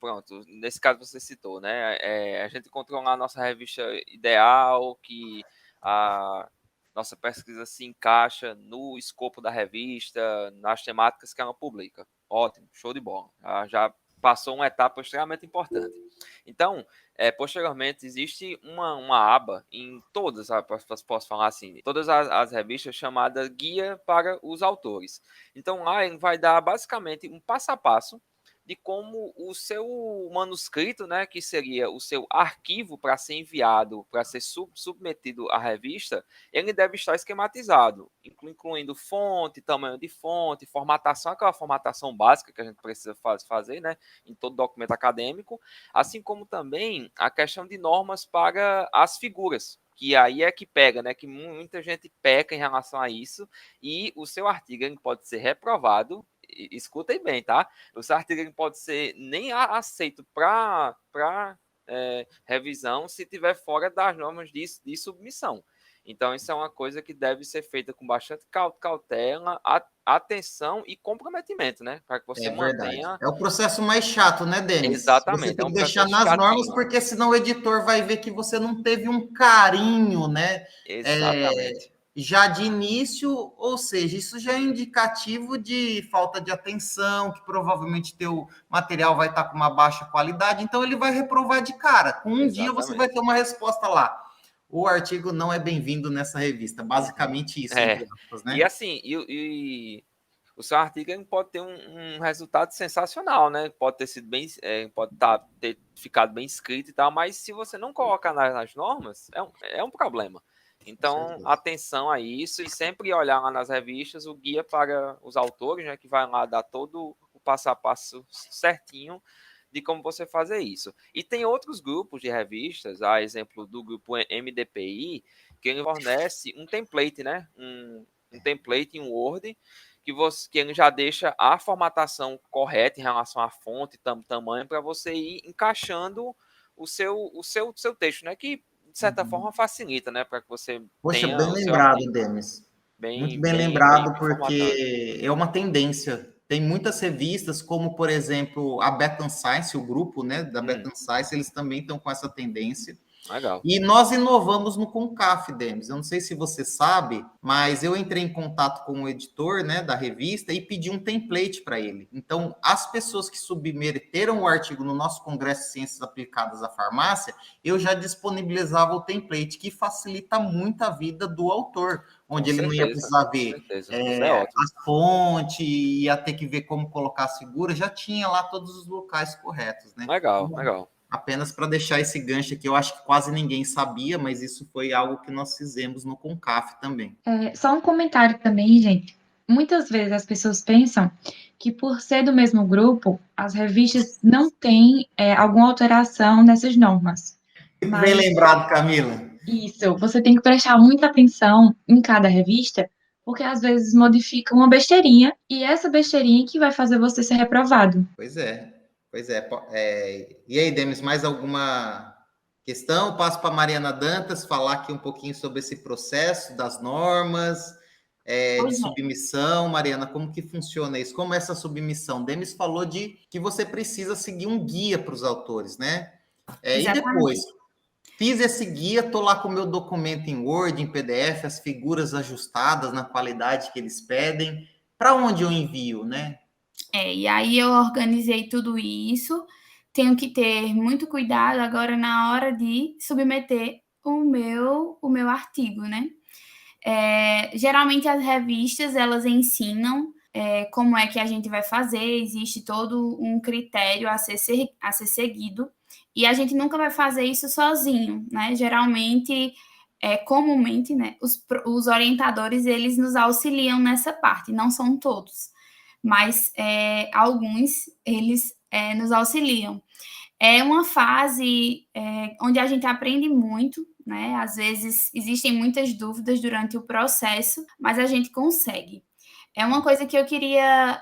pronto, nesse caso você citou, né? A gente encontrou lá a nossa revista ideal, que a nossa pesquisa se encaixa no escopo da revista, nas temáticas que ela publica. Ótimo, show de bola. Já passou uma etapa extremamente importante. Então, posteriormente, existe uma aba em todas, posso falar assim, todas as revistas chamada Guia para os Autores. Então, lá ele vai dar basicamente um passo a passo de como o seu manuscrito, né, que seria o seu arquivo para ser enviado, para ser submetido à revista, ele deve estar esquematizado, incluindo fonte, tamanho de fonte, formatação, aquela formatação básica que a gente precisa fazer, né, em todo documento acadêmico, assim como também a questão de normas para as figuras, que aí é que pega, né? Que muita gente peca em relação a isso, e o seu artigo ele pode ser reprovado. Escutem bem, tá? O seu artigo ele pode ser nem aceito para revisão se tiver fora das normas de submissão. Então, isso é uma coisa que deve ser feita com bastante cautela, atenção e comprometimento, né? Para que você mantenha... É o processo mais chato, né, Denis? Exatamente. Você tem que deixar nas normas, porque senão o editor vai ver que você não teve um carinho, né? Exatamente. Já de início, ou seja, isso já é indicativo de falta de atenção, que provavelmente teu material vai estar com uma baixa qualidade, então ele vai reprovar de cara. Com um dia você vai ter uma resposta lá. O artigo não é bem-vindo nessa revista. Basicamente isso, né? E assim, o seu artigo ele pode ter um resultado sensacional, né? Pode ter sido bem, ter ficado bem escrito e tal, mas se você não colocar nas normas, é um problema. Então, atenção a isso e sempre olhar lá nas revistas o guia para os autores, né, que vai lá dar todo o passo a passo certinho de como você fazer isso. E tem outros grupos de revistas, a exemplo do grupo MDPI, que ele fornece um template, né, um template em Word, que ele já deixa a formatação correta em relação à fonte, tamanho, para você ir encaixando o seu texto, né, que de certa forma facilita, né, para que você Poxa, tenha bem o seu lembrado, artigo Demis. Muito bem bem lembrado, formatado. porque é uma tendência. Tem muitas revistas, como, por exemplo, a Betan Science, o grupo, né, da Betan Science, eles também estão com essa tendência. Legal. E nós inovamos no Concaf, Demis. Eu não sei se você sabe, mas eu entrei em contato com o editor, né, da revista e pedi um template para ele. Então, as pessoas que submeteram o artigo no nosso Congresso de Ciências Aplicadas à Farmácia, eu já disponibilizava o template, que facilita muito a vida do autor, onde ele não ia precisar ver a fonte, ia ter que ver como colocar a figura, já tinha lá todos os locais corretos, né? Legal. Apenas para deixar esse gancho aqui, eu acho que quase ninguém sabia, mas isso foi algo que nós fizemos no Concaf também. Só um comentário também, gente. Muitas vezes as pessoas pensam que por ser do mesmo grupo, as revistas não têm alguma alteração nessas normas. Bem lembrado, Camila. Isso, você tem que prestar muita atenção em cada revista, porque às vezes modifica uma besteirinha, e essa besteirinha que vai fazer você ser reprovado. Pois é. E aí, Demis, mais alguma questão? Passo para a Mariana Dantas falar aqui um pouquinho sobre esse processo das normas, de submissão. Mariana, como que funciona isso? Como é essa submissão? Demis falou de que você precisa seguir um guia para os autores, né? E depois, fiz esse guia, estou lá com o meu documento em Word, em PDF, as figuras ajustadas na qualidade que eles pedem. Para onde eu envio, né? E aí eu organizei tudo isso. Tenho que ter muito cuidado agora na hora de submeter o meu artigo, né? Geralmente as revistas, elas ensinam como é que a gente vai fazer, existe todo um critério a ser seguido, e a gente nunca vai fazer isso sozinho, né? Geralmente, comumente, né, os orientadores, eles nos auxiliam nessa parte, não são todos, mas alguns, eles nos auxiliam. É uma fase onde a gente aprende muito, né? Às vezes existem muitas dúvidas durante o processo, mas a gente consegue. É uma coisa que eu queria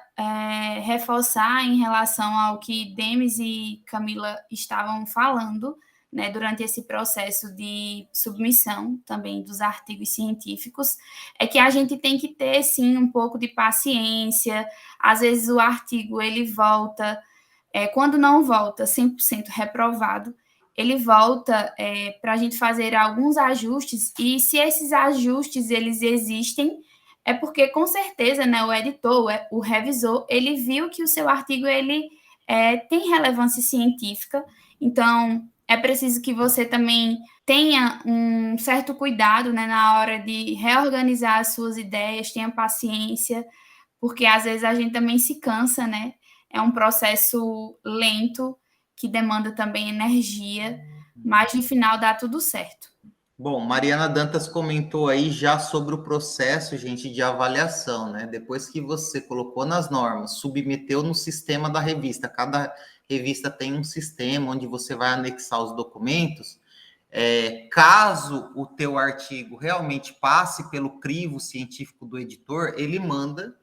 reforçar em relação ao que Demis e Camila estavam falando, né, durante esse processo de submissão também dos artigos científicos, é que a gente tem que ter, sim, um pouco de paciência. Às vezes o artigo, ele volta, quando não volta 100% reprovado, ele volta para a gente fazer alguns ajustes, e se esses ajustes, eles existem, é porque, com certeza, né, o editor, o revisor, ele viu que o seu artigo, ele tem relevância científica, então é preciso que você também tenha um certo cuidado, né, na hora de reorganizar as suas ideias, tenha paciência, porque às vezes a gente também se cansa, né? É um processo lento, que demanda também energia, mas no final dá tudo certo. Bom, Mariana Dantas comentou aí já sobre o processo, gente, de avaliação, né? Depois que você colocou nas normas, submeteu no sistema da revista, cada revista tem um sistema onde você vai anexar os documentos. Caso o teu artigo realmente passe pelo crivo científico do editor, ele manda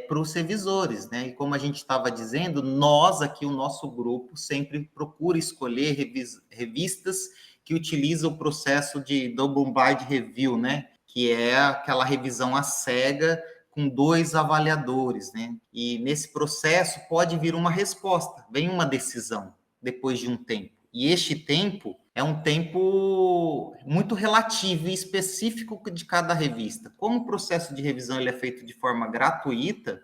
para os revisores, né? E como a gente estava dizendo, nós aqui, o nosso grupo, sempre procura escolher revistas que utilizam o processo de double blind review, né? Que é aquela revisão à cega com 2 avaliadores, né? E nesse processo pode vir uma resposta, vem uma decisão depois de um tempo. E este tempo é um tempo muito relativo e específico de cada revista. Como o processo de revisão ele é feito de forma gratuita,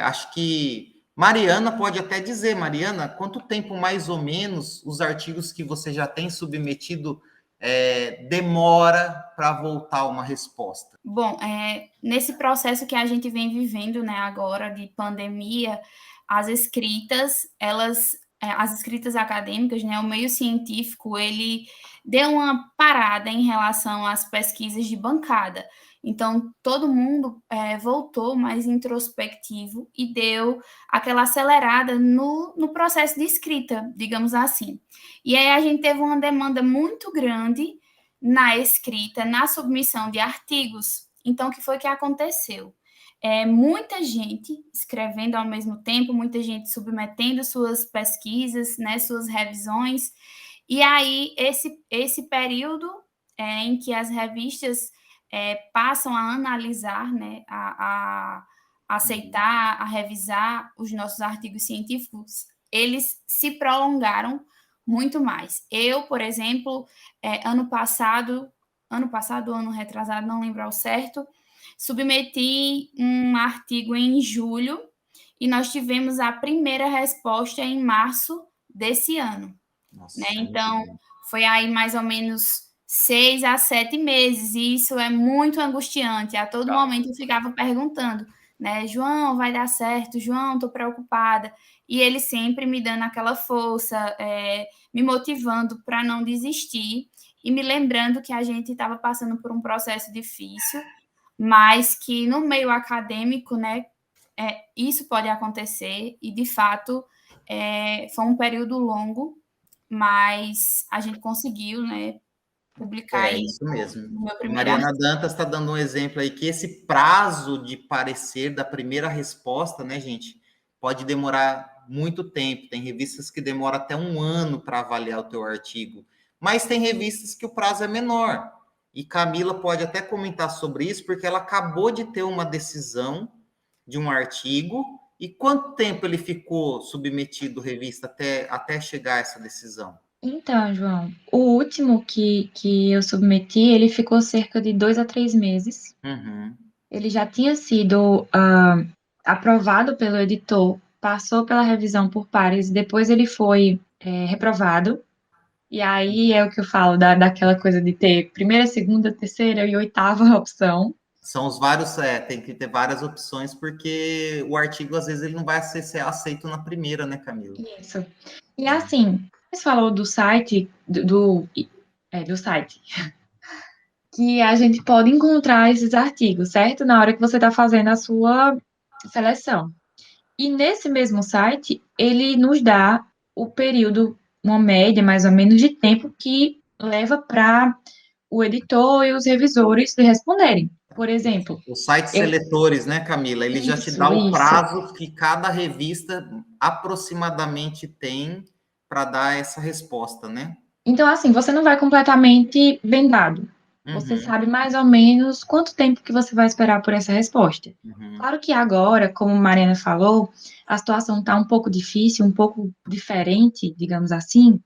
acho que Mariana pode até dizer, Mariana, quanto tempo mais ou menos os artigos que você já tem submetido demora para voltar uma resposta? Bom, nesse processo que a gente vem vivendo, né, agora de pandemia, as escritas, as escritas acadêmicas, né, o meio científico, ele deu uma parada em relação às pesquisas de bancada. Então, todo mundo voltou mais introspectivo e deu aquela acelerada no processo de escrita, digamos assim. E aí a gente teve uma demanda muito grande na escrita, na submissão de artigos. Então, o que foi que aconteceu? Muita gente escrevendo ao mesmo tempo, muita gente submetendo suas pesquisas, né, suas revisões, e aí esse período em que as revistas passam a analisar, né, a aceitar, a revisar os nossos artigos científicos, eles se prolongaram muito mais. Eu, por exemplo, ano passado, ano retrasado, não lembro ao certo, submeti um artigo em julho e nós tivemos a primeira resposta em março desse ano. Nossa, né? Então, foi aí mais ou menos 6 a 7 meses, e isso é muito angustiante. A todo momento eu ficava perguntando, né? João, vai dar certo? João, estou preocupada. E ele sempre me dando aquela força, me motivando para não desistir e me lembrando que a gente estava passando por um processo difícil, mas que no meio acadêmico, né, isso pode acontecer, e de fato foi um período longo, mas a gente conseguiu, né, publicar isso mesmo. no meu primeiro Mariana artigo. Dantas está dando um exemplo aí que esse prazo de parecer da primeira resposta, né, gente, pode demorar muito tempo. Tem revistas que demoram até 1 ano para avaliar o teu artigo, mas tem revistas que o prazo é menor. E Camila pode até comentar sobre isso, porque ela acabou de ter uma decisão de um artigo. E quanto tempo ele ficou submetido, revista, até chegar a essa decisão? Então, João, o último que eu submeti, ele ficou cerca de 2 a 3 meses. Uhum. Ele já tinha sido aprovado pelo editor, passou pela revisão por pares, depois ele foi reprovado. E aí é o que eu falo daquela coisa de ter primeira, segunda, terceira e oitava opção. São os vários, tem que ter várias opções, porque o artigo, às vezes, ele não vai ser aceito na primeira, né, Camila? Isso. E assim, você falou do site, do site, que a gente pode encontrar esses artigos, certo? Na hora que você está fazendo a sua seleção. E nesse mesmo site, ele nos dá o período, uma média mais ou menos de tempo que leva para o editor e os revisores responderem. Por exemplo, Os sites seletores, né, Camila? Ele já te dá o prazo que cada revista aproximadamente tem para dar essa resposta, né? Então, assim, você não vai completamente vendado. Você sabe mais ou menos quanto tempo que você vai esperar por essa resposta. Claro que agora, como Mariana falou, a situação está um pouco difícil, um pouco diferente, digamos assim,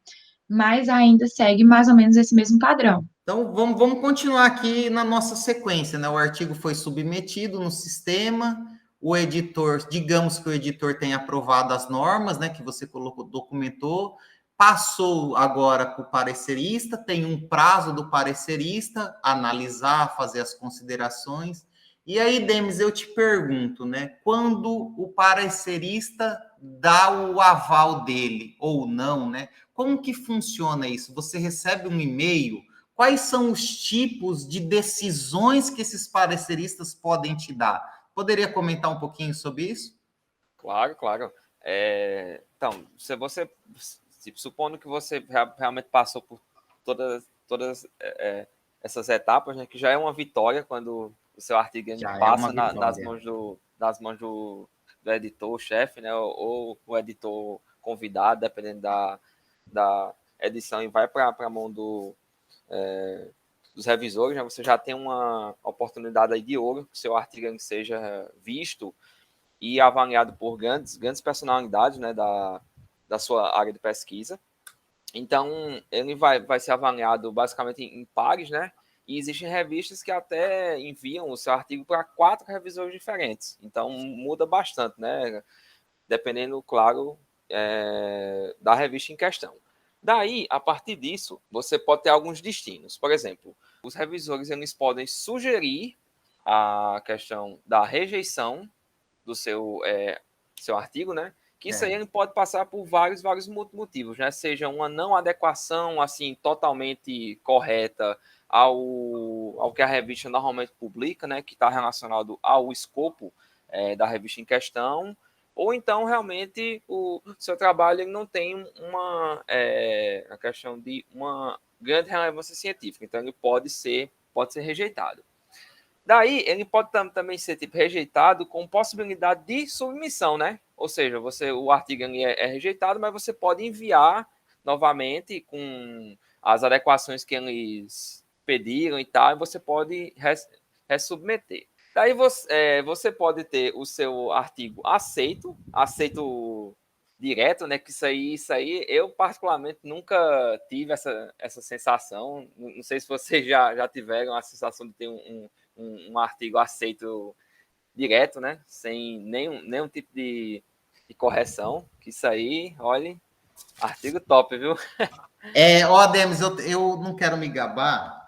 mas ainda segue mais ou menos esse mesmo padrão. Então, vamos continuar aqui na nossa sequência, né? O artigo foi submetido no sistema, o editor, digamos que o editor tenha aprovado as normas, né, que você documentou, passou agora para o parecerista, tem um prazo do parecerista analisar, fazer as considerações. E aí, Demis, eu te pergunto, né, quando o parecerista dá o aval dele ou não, né? Como que funciona isso? Você recebe um e-mail? Quais são os tipos de decisões que esses pareceristas podem te dar? Poderia comentar um pouquinho sobre isso? Claro, claro. Então, se você, supondo que você realmente passou por todas essas etapas, né, que já é uma vitória quando o seu artigo passa nas mãos do editor-chefe, né, ou o editor convidado, dependendo da edição, e vai para a mão dos revisores, né, você já tem uma oportunidade aí de ouro que o seu artigo seja visto e avaliado por grandes personalidades, né, da sua área de pesquisa. Então, ele vai ser avaliado basicamente em pares, né? E existem revistas que até enviam o seu artigo para 4 revisores diferentes. Então, muda bastante, né? Dependendo, claro, da revista em questão. Daí, a partir disso, você pode ter alguns destinos. Por exemplo, os revisores eles podem sugerir a questão da rejeição do seu artigo, né? Que isso aí ele pode passar por vários motivos, né? Seja uma não adequação, assim, totalmente correta ao que a revista normalmente publica, né? Que está relacionado ao escopo da revista em questão, ou então realmente o seu trabalho ele não tem a questão de uma grande relevância científica, então ele pode ser rejeitado. Daí, ele pode também ser rejeitado com possibilidade de submissão, né? Ou seja, o artigo é rejeitado, mas você pode enviar novamente com as adequações que eles pediram e tal, e você pode resubmeter. Daí você pode ter o seu artigo aceito direto, né? Que isso aí eu particularmente nunca tive essa sensação. Não sei se vocês já tiveram a sensação de ter um artigo aceito direto, né? Sem nenhum tipo de correção. Que isso aí, olha, artigo top, viu? Demis, eu não quero me gabar,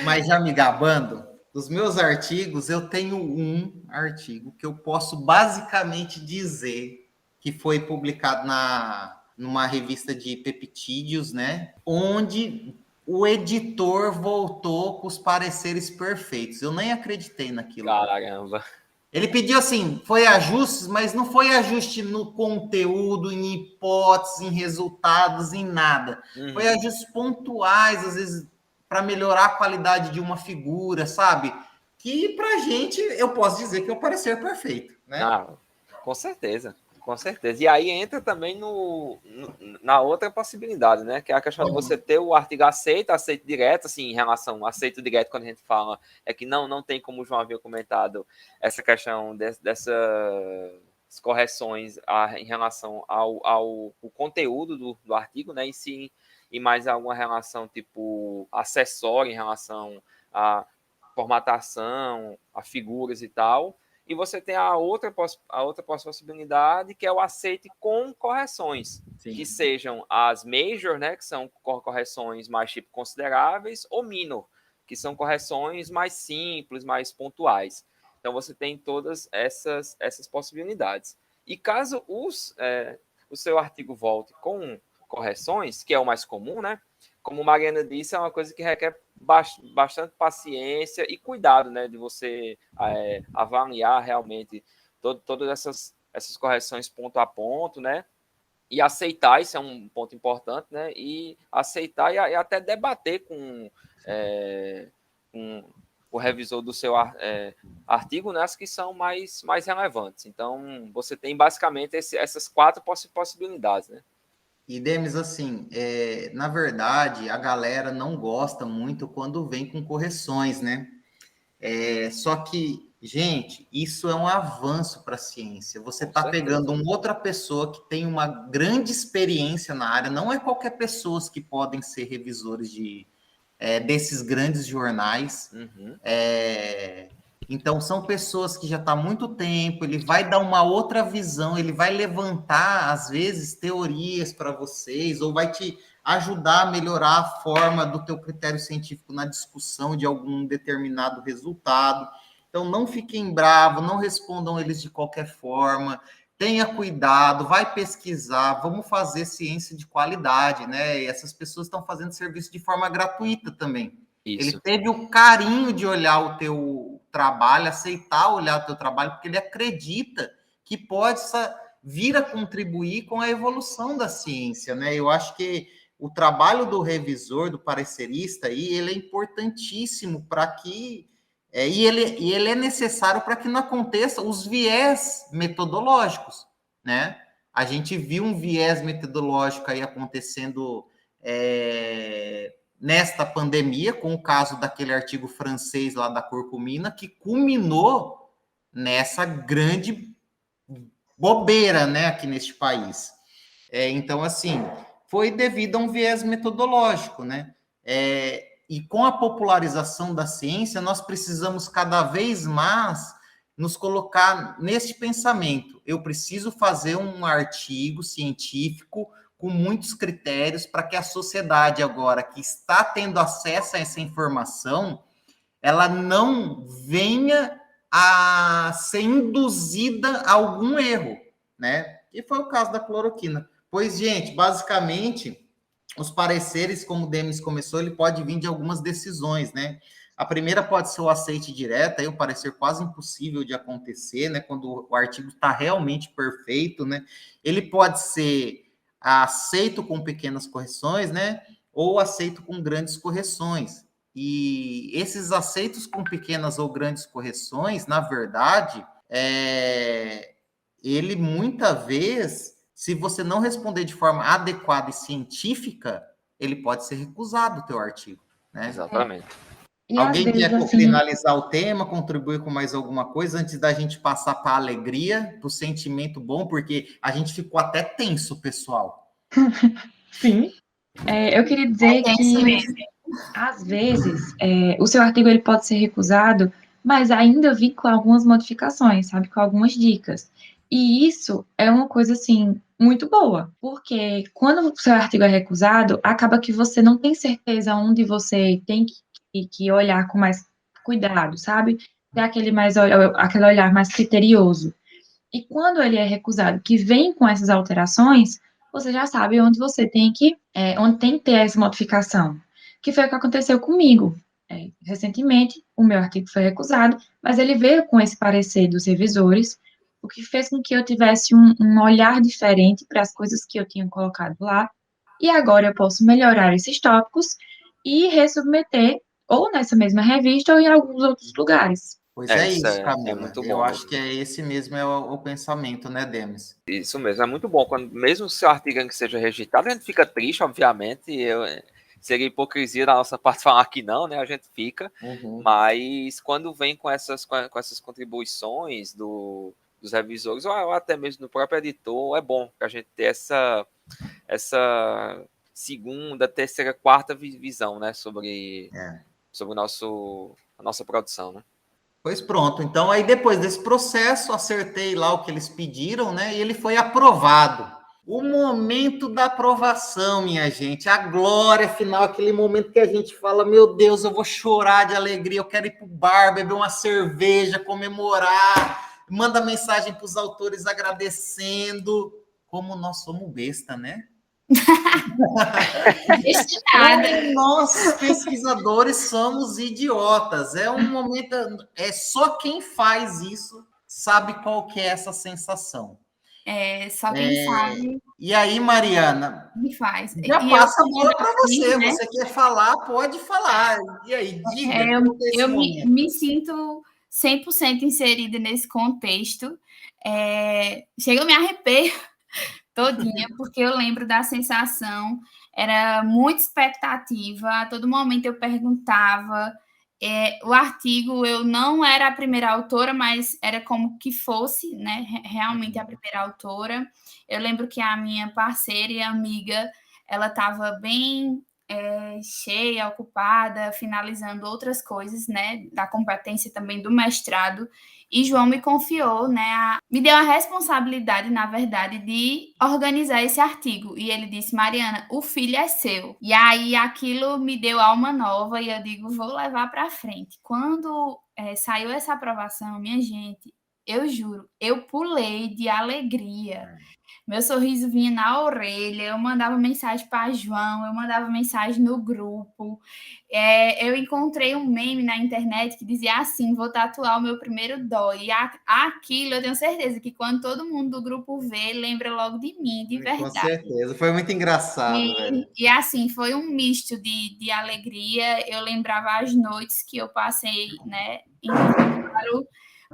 mas já me gabando, dos meus artigos, eu tenho um artigo que eu posso basicamente dizer que foi publicado numa revista de peptídeos, né? Onde o editor voltou com os pareceres perfeitos. Eu nem acreditei naquilo. Caramba. Ele pediu assim, foi ajustes, mas não foi ajuste no conteúdo, em hipóteses, em resultados, em nada. Foi ajustes pontuais, às vezes, para melhorar a qualidade de uma figura, sabe? Que pra gente, eu posso dizer que é o parecer perfeito, né? Com certeza. Com certeza. E aí entra também na outra possibilidade, né? Que é a questão de você ter o artigo aceito direto, assim, em relação ao aceito direto, quando a gente fala, é que não tem, como o João havia comentado, essa questão dessas correções em relação ao conteúdo do artigo, né? E mais alguma relação, tipo, acessória em relação à formatação, a figuras e tal. E você tem a outra possibilidade, que é o aceite com correções, que sejam as major, né, que são correções mais tipo consideráveis, ou minor, que são correções mais simples, mais pontuais. Então você tem todas essas possibilidades. E caso o seu artigo volte com correções, que é o mais comum, né? Como Mariana disse, é uma coisa que requer bastante paciência e cuidado, né? De você avaliar realmente todas essas correções ponto a ponto, né? E aceitar, isso é um ponto importante, né? E aceitar e até debater com o revisor do seu artigo, né? As que são mais relevantes. Então, você tem basicamente essas 4 possibilidades, né? E, Demis, assim, na verdade, a galera não gosta muito quando vem com correções, né? Só que, gente, isso é um avanço para a ciência. Você está pegando uma outra pessoa que tem uma grande experiência na área, não é qualquer pessoa que podem ser revisores desses grandes jornais. Então, são pessoas que já estão há muito tempo, ele vai dar uma outra visão, ele vai levantar, às vezes, teorias para vocês, ou vai te ajudar a melhorar a forma do teu critério científico na discussão de algum determinado resultado. Então, não fiquem bravos, não respondam eles de qualquer forma, tenha cuidado, vai pesquisar, vamos fazer ciência de qualidade, né? E essas pessoas estão fazendo serviço de forma gratuita também. Isso. Ele teve o carinho de olhar o teu trabalho, aceitar olhar o teu trabalho, porque ele acredita que pode vir a contribuir com a evolução da ciência, né? Eu acho que o trabalho do revisor, do parecerista, aí, ele é importantíssimo para que... e ele é necessário para que não aconteça os viés metodológicos, né? A gente viu um viés metodológico aí acontecendo... nesta pandemia, com o caso daquele artigo francês lá da curcumina, que culminou nessa grande bobeira, né, aqui neste país. Então, assim, foi devido a um viés metodológico, né? E com a popularização da ciência, nós precisamos cada vez mais nos colocar neste pensamento. Eu preciso fazer um artigo científico com muitos critérios para que a sociedade agora, que está tendo acesso a essa informação, ela não venha a ser induzida a algum erro, né? E foi o caso da cloroquina. Pois, gente, basicamente, os pareceres, como o Demis começou, ele pode vir de algumas decisões, né? A primeira pode ser o aceite direto, aí o parecer quase impossível de acontecer, né? Quando o artigo está realmente perfeito, né? Ele pode ser aceito com pequenas correções, né? Ou aceito com grandes correções. E esses aceitos com pequenas ou grandes correções, na verdade, ele muitas vezes, se você não responder de forma adequada e científica, ele pode ser recusado o teu artigo, né? Exatamente. E às Alguém vezes, quer assim, finalizar o tema, contribuir com mais alguma coisa antes da gente passar para a alegria, para o sentimento bom, porque a gente ficou até tenso, pessoal. sim. Eu queria dizer É isso que, mesmo. às vezes, o seu artigo ele pode ser recusado, mas ainda vir com algumas modificações, sabe? Com algumas dicas. E isso é uma coisa, assim, muito boa, porque quando o seu artigo é recusado, acaba que você não tem certeza onde você tem que olhar com mais cuidado, sabe? Ter aquele olhar mais criterioso. E quando ele é recusado, que vem com essas alterações, você já sabe onde você tem onde tem que ter essa modificação. Que foi o que aconteceu comigo. Recentemente, o meu artigo foi recusado, mas ele veio com esse parecer dos revisores, o que fez com que eu tivesse um olhar diferente para as coisas que eu tinha colocado lá, e agora eu posso melhorar esses tópicos e resubmeter ou nessa mesma revista ou em alguns outros lugares. Pois é Isso isso, é Camila. muito Eu bom acho mesmo. que é esse mesmo o pensamento, né, Demis? Isso mesmo, é muito bom. Quando, mesmo se o artigo que seja rejeitado, a gente fica triste, obviamente. Seria hipocrisia da nossa parte falar que não, né? A gente fica. Mas quando vem com essas contribuições dos revisores, ou até mesmo do próprio editor, é bom que a gente ter essa segunda, terceira, quarta visão, né? Sobre a nossa produção, né? Pois pronto. Então, aí depois desse processo, acertei lá o que eles pediram, né? E ele foi aprovado. O momento da aprovação, minha gente, a glória final, aquele momento que a gente fala, meu Deus, eu vou chorar de alegria, eu quero ir pro bar, beber uma cerveja, comemorar, manda mensagem para os autores agradecendo, como nós somos besta, né? Destinada. Como nós, pesquisadores, somos idiotas. É um momento... É só quem faz isso sabe qual que é essa sensação. Só quem sabe E aí, Mariana, me faz. já E passa a bola para você. né? Você quer falar, pode falar. E aí, diga, como é esse Eu momento? me sinto 100% inserida nesse contexto. Chega, eu me arrepio todinha, porque eu lembro da sensação, era muita expectativa, a todo momento eu perguntava, o artigo, eu não era a primeira autora, mas era como que fosse, né, realmente a primeira autora. Eu lembro que a minha parceira e amiga, ela estava bem cheia, ocupada, finalizando outras coisas, né, da competência também do mestrado, e João me confiou, né, me deu a responsabilidade, na verdade, de organizar esse artigo. E ele disse, Mariana, o filho é seu. E aí aquilo me deu alma nova e eu digo, vou levar para frente. Quando saiu essa aprovação, minha gente, eu juro, eu pulei de alegria. Meu sorriso vinha na orelha, eu mandava mensagem para João, eu mandava mensagem no grupo. Eu encontrei um meme na internet que dizia assim, vou tatuar o meu primeiro dói. E aquilo eu tenho certeza que quando todo mundo do grupo vê, lembra logo de mim, de verdade. Com certeza, foi muito engraçado, velho. E assim, foi um misto de alegria. Eu lembrava as noites que eu passei, né, em claro,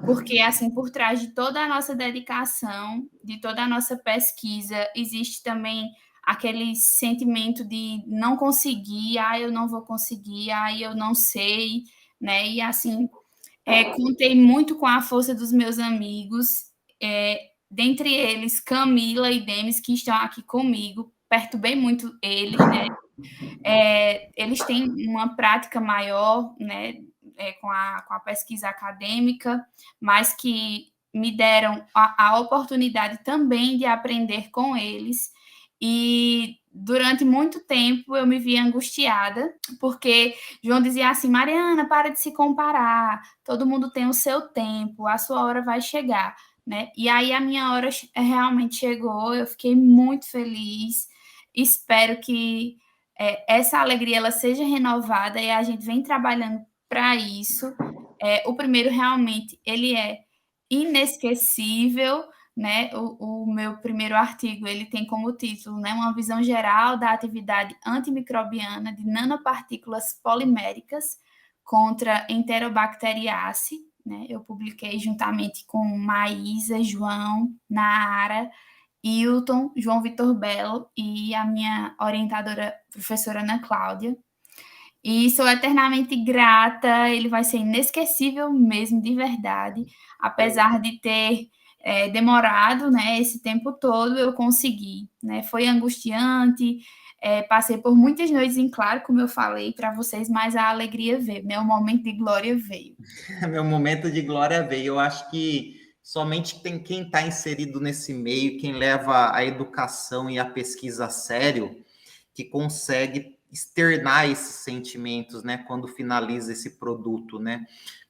porque, assim, por trás de toda a nossa dedicação, de toda a nossa pesquisa, existe também aquele sentimento de não conseguir, eu não vou conseguir, eu não sei, né? E, assim, contei muito com a força dos meus amigos, dentre eles, Camila e Demis, que estão aqui comigo, perturbei muito eles, né? Eles têm uma prática maior, né, com a pesquisa acadêmica, mas que me deram a oportunidade também de aprender com eles. E durante muito tempo eu me via angustiada, porque João dizia assim: Mariana, para de se comparar, todo mundo tem o seu tempo, a sua hora vai chegar, né? E aí a minha hora realmente chegou, eu fiquei muito feliz, espero que essa alegria ela seja renovada e a gente vem trabalhando para isso. O primeiro realmente ele é inesquecível, né? O meu primeiro artigo ele tem como título, né, uma visão geral da atividade antimicrobiana de nanopartículas poliméricas contra Enterobacteriaceae, né? Eu publiquei juntamente com Maísa, João, Nara, Hilton, João Vitor Belo e a minha orientadora, professora Ana Cláudia. E sou eternamente grata, ele vai ser inesquecível mesmo, de verdade. Apesar de ter demorado, né, esse tempo todo, eu consegui. Né? Foi angustiante, passei por muitas noites em claro, como eu falei para vocês, mas a alegria veio, né? O momento de glória veio. Meu momento de glória veio. Eu acho que somente quem está inserido nesse meio, quem leva a educação e a pesquisa a sério, que consegue externar esses sentimentos, né, quando finaliza esse produto, né?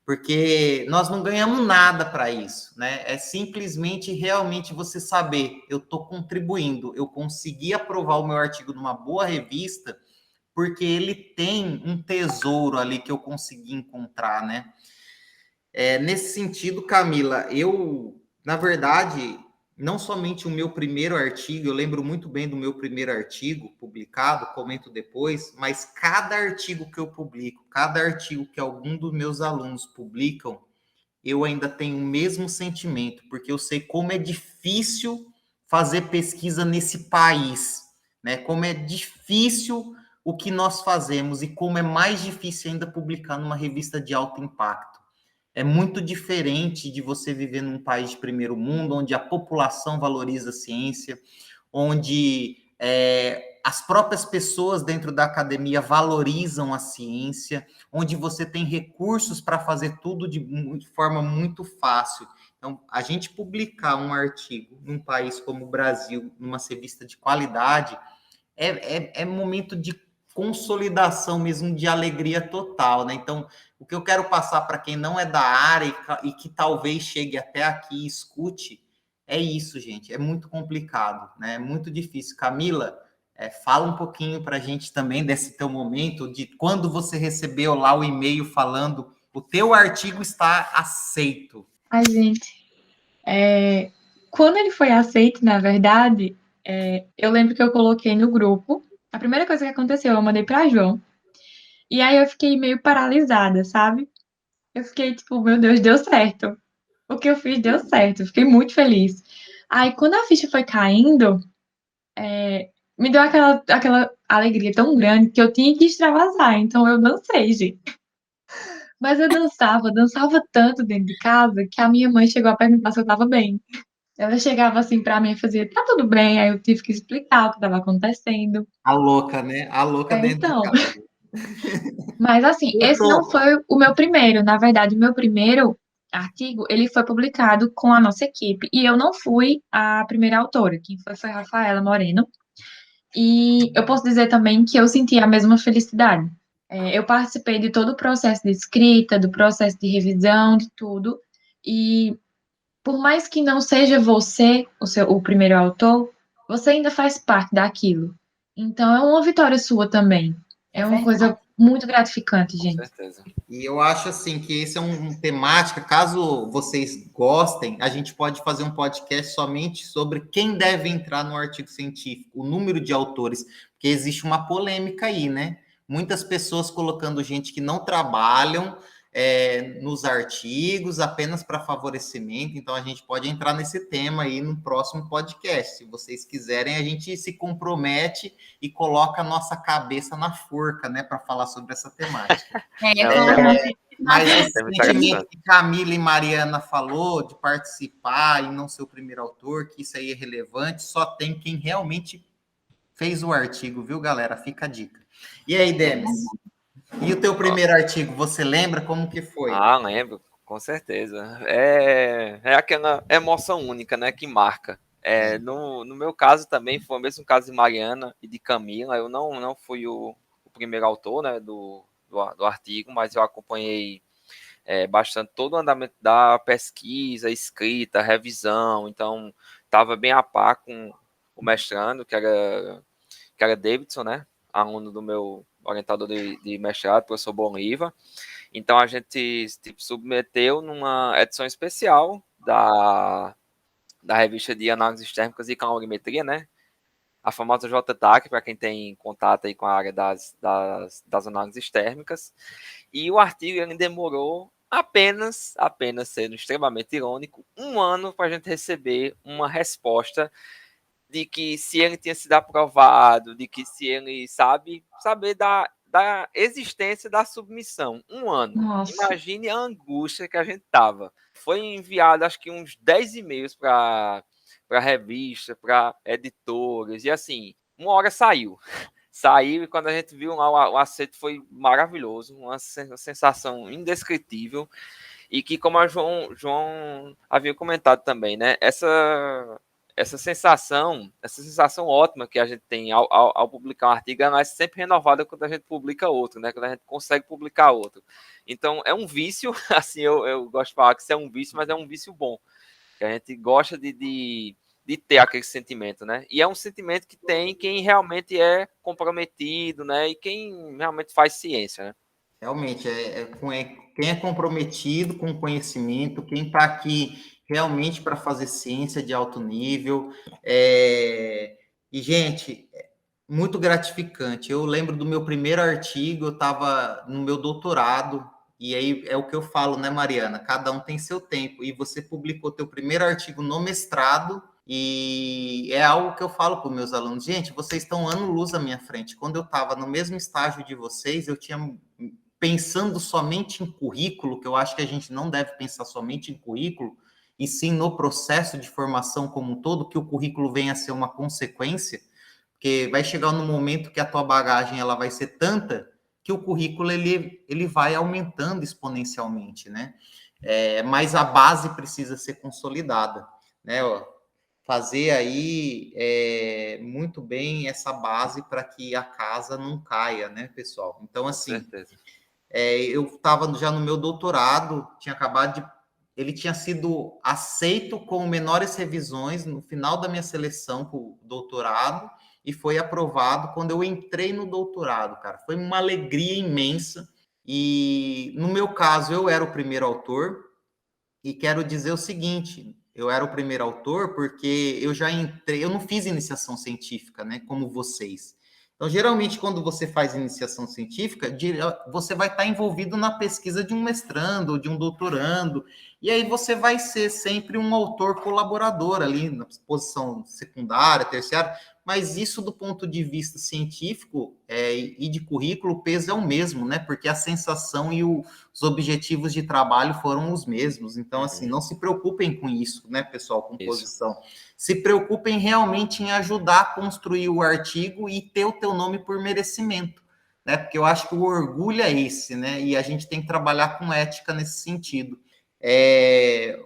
Porque nós não ganhamos nada para isso, né? É simplesmente realmente você saber, eu estou contribuindo, eu consegui aprovar o meu artigo numa boa revista, porque ele tem um tesouro ali que eu consegui encontrar, né? Nesse sentido, Camila, na verdade, não somente o meu primeiro artigo, eu lembro muito bem do meu primeiro artigo publicado, comento depois, mas cada artigo que eu publico, cada artigo que algum dos meus alunos publicam, eu ainda tenho o mesmo sentimento, porque eu sei como é difícil fazer pesquisa nesse país, né? Como é difícil o que nós fazemos e como é mais difícil ainda publicar numa revista de alto impacto. É muito diferente de você viver num país de primeiro mundo, onde a população valoriza a ciência, onde as próprias pessoas dentro da academia valorizam a ciência, onde você tem recursos para fazer tudo de forma muito fácil. Então, a gente publicar um artigo num país como o Brasil, numa revista de qualidade, é momento de consolidação mesmo, de alegria total, né? Então, o que eu quero passar para quem não é da área e que talvez chegue até aqui e escute, é isso, gente. É muito complicado, né? É muito difícil. Camila, fala um pouquinho para a gente também desse teu momento, de quando você recebeu lá o e-mail falando o teu artigo está aceito. Ai, gente, quando ele foi aceito, na verdade, eu lembro que eu coloquei no grupo. A primeira coisa que aconteceu, eu mandei para João. E aí eu fiquei meio paralisada, sabe? Eu fiquei tipo, meu Deus, deu certo. O que eu fiz deu certo. Eu fiquei muito feliz. Aí quando a ficha foi caindo, me deu aquela alegria tão grande que eu tinha que extravasar. Então eu dancei, gente. Mas eu dançava tanto dentro de casa que a minha mãe chegou a perguntar se eu tava bem. Ela chegava assim pra mim e fazia, tá tudo bem. Aí eu tive que explicar o que estava acontecendo. A louca, né? A louca dentro de Então. casa. Mas assim, esse não foi o meu primeiro. Na verdade, o meu primeiro artigo, ele foi publicado com a nossa equipe. E eu não fui a primeira autora. Quem foi a Rafaela Moreno. E eu posso dizer também que eu senti a mesma felicidade. Eu participei de todo o processo de escrita, do processo de revisão, de tudo. E por mais que não seja você o primeiro autor, você ainda faz parte daquilo. Então é uma vitória sua também. É uma coisa muito gratificante, gente. Com certeza. E eu acho assim que esse é uma temática, caso vocês gostem, a gente pode fazer um podcast somente sobre quem deve entrar no artigo científico, o número de autores, porque existe uma polêmica aí, né? Muitas pessoas colocando gente que não trabalham nos artigos apenas para favorecimento, então a gente pode entrar nesse tema aí no próximo podcast. Se vocês quiserem, a gente se compromete e coloca a nossa cabeça na forca, né, para falar sobre essa temática. Mas esse sentimento que Camila e Mariana falou de participar e não ser o primeiro autor, que isso aí é relevante, só tem quem realmente fez o artigo, viu, galera? Fica a dica. E aí, Demis? E o teu primeiro artigo, você lembra como que foi? Ah, lembro, com certeza. É aquela emoção única, né, que marca. No meu caso também foi o mesmo caso de Mariana e de Camila. Eu não fui o primeiro autor, né, do artigo, mas eu acompanhei bastante todo o andamento da pesquisa, escrita, revisão. Então, estava bem a par com o mestrando, que era Davidson, né, aluno do meu orientador de mestrado, professor Boniva. Então, a gente submeteu numa edição especial da revista de análises térmicas e calorimetria, né? A famosa JTAC, para quem tem contato aí com a área das análises térmicas. E o artigo ele demorou apenas sendo extremamente irônico, 1 ano para a gente receber uma resposta de que se ele tinha sido aprovado, de que se ele saber da existência da submissão. 1 ano. Nossa. Imagine a angústia que a gente tava. Foi enviado, acho que uns 10 e-mails para revista, para editores, e assim, 1 hora saiu. Saiu e quando a gente viu lá o aceito foi maravilhoso, uma sensação indescritível, e que, como a João havia comentado também, né, essa sensação ótima que a gente tem ao publicar um artigo, ela é sempre renovada quando a gente publica outro, né? Quando a gente consegue publicar outro. Então, é um vício, assim, eu gosto de falar que isso é um vício, mas é um vício bom, que a gente gosta de ter aquele sentimento, né? E é um sentimento que tem quem realmente é comprometido, né? E quem realmente faz ciência, né? Realmente, quem é comprometido com o conhecimento, quem está aqui realmente para fazer ciência de alto nível. E, gente, muito gratificante. Eu lembro do meu primeiro artigo, eu estava no meu doutorado, e aí é o que eu falo, né, Mariana? Cada um tem seu tempo, e você publicou teu primeiro artigo no mestrado, e é algo que eu falo para os meus alunos. Gente, vocês estão ano-luz à minha frente. Quando eu estava no mesmo estágio de vocês, eu tinha... pensando somente em currículo, que eu acho que a gente não deve pensar somente em currículo, e sim no processo de formação como um todo, que o currículo venha a ser uma consequência, porque vai chegar no momento que a tua bagagem ela vai ser tanta que o currículo ele vai aumentando exponencialmente, né? Mas a base precisa ser consolidada, né? Fazer aí muito bem essa base para que a casa não caia, né, pessoal? Então, assim, Com certeza. Eu estava já no meu doutorado, ele tinha sido aceito com menores revisões no final da minha seleção para o doutorado e foi aprovado quando eu entrei no doutorado, cara. Foi uma alegria imensa e, no meu caso, eu era o primeiro autor e quero dizer o seguinte, eu era o primeiro autor porque eu já entrei, eu não fiz iniciação científica, né, como vocês. Então, geralmente, quando você faz iniciação científica, você vai estar envolvido na pesquisa de um mestrando ou de um doutorando, e aí você vai ser sempre um autor colaborador ali, na posição secundária, terciária, mas isso do ponto de vista científico e de currículo, o peso é o mesmo, né? Porque a sensação e os objetivos de trabalho foram os mesmos. Então, assim, não se preocupem com isso, né, pessoal, com posição. Se preocupem realmente em ajudar a construir o artigo e ter o teu nome por merecimento, né? Porque eu acho que o orgulho é esse, né? E a gente tem que trabalhar com ética nesse sentido.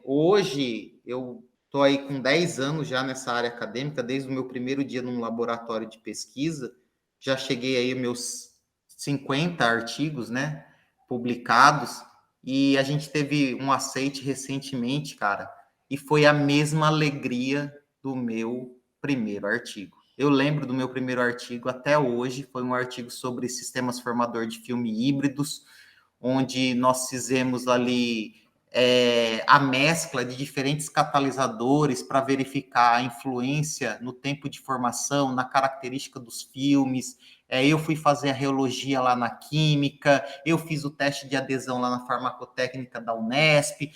Hoje, eu estou aí com 10 anos já nessa área acadêmica, desde o meu primeiro dia num laboratório de pesquisa, já cheguei aí aos meus 50 artigos, né, publicados, e a gente teve um aceite recentemente, cara, e foi a mesma alegria do meu primeiro artigo. Eu lembro do meu primeiro artigo até hoje, foi um artigo sobre sistemas formador de filme híbridos, onde nós fizemos ali a mescla de diferentes catalisadores para verificar a influência no tempo de formação, na característica dos filmes. Eu fui fazer a reologia lá na Química, eu fiz o teste de adesão lá na Farmacotécnica da Unesp.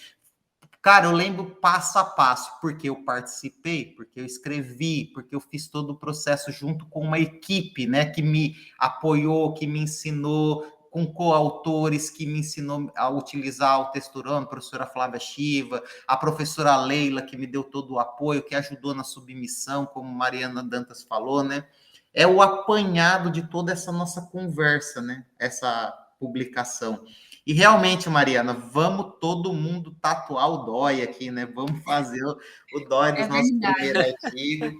Cara, eu lembro passo a passo, porque eu participei, porque eu escrevi, porque eu fiz todo o processo junto com uma equipe, né, que me apoiou, que me ensinou, com coautores que me ensinou a utilizar o texturão, a professora Flávia Shiva, a professora Leila, que me deu todo o apoio, que ajudou na submissão, como Mariana Dantas falou, né? É o apanhado de toda essa nossa conversa, né? publicação. E realmente, Mariana, vamos todo mundo tatuar o DOI aqui, né? Vamos fazer o DOI dos nossos primeiros artigos.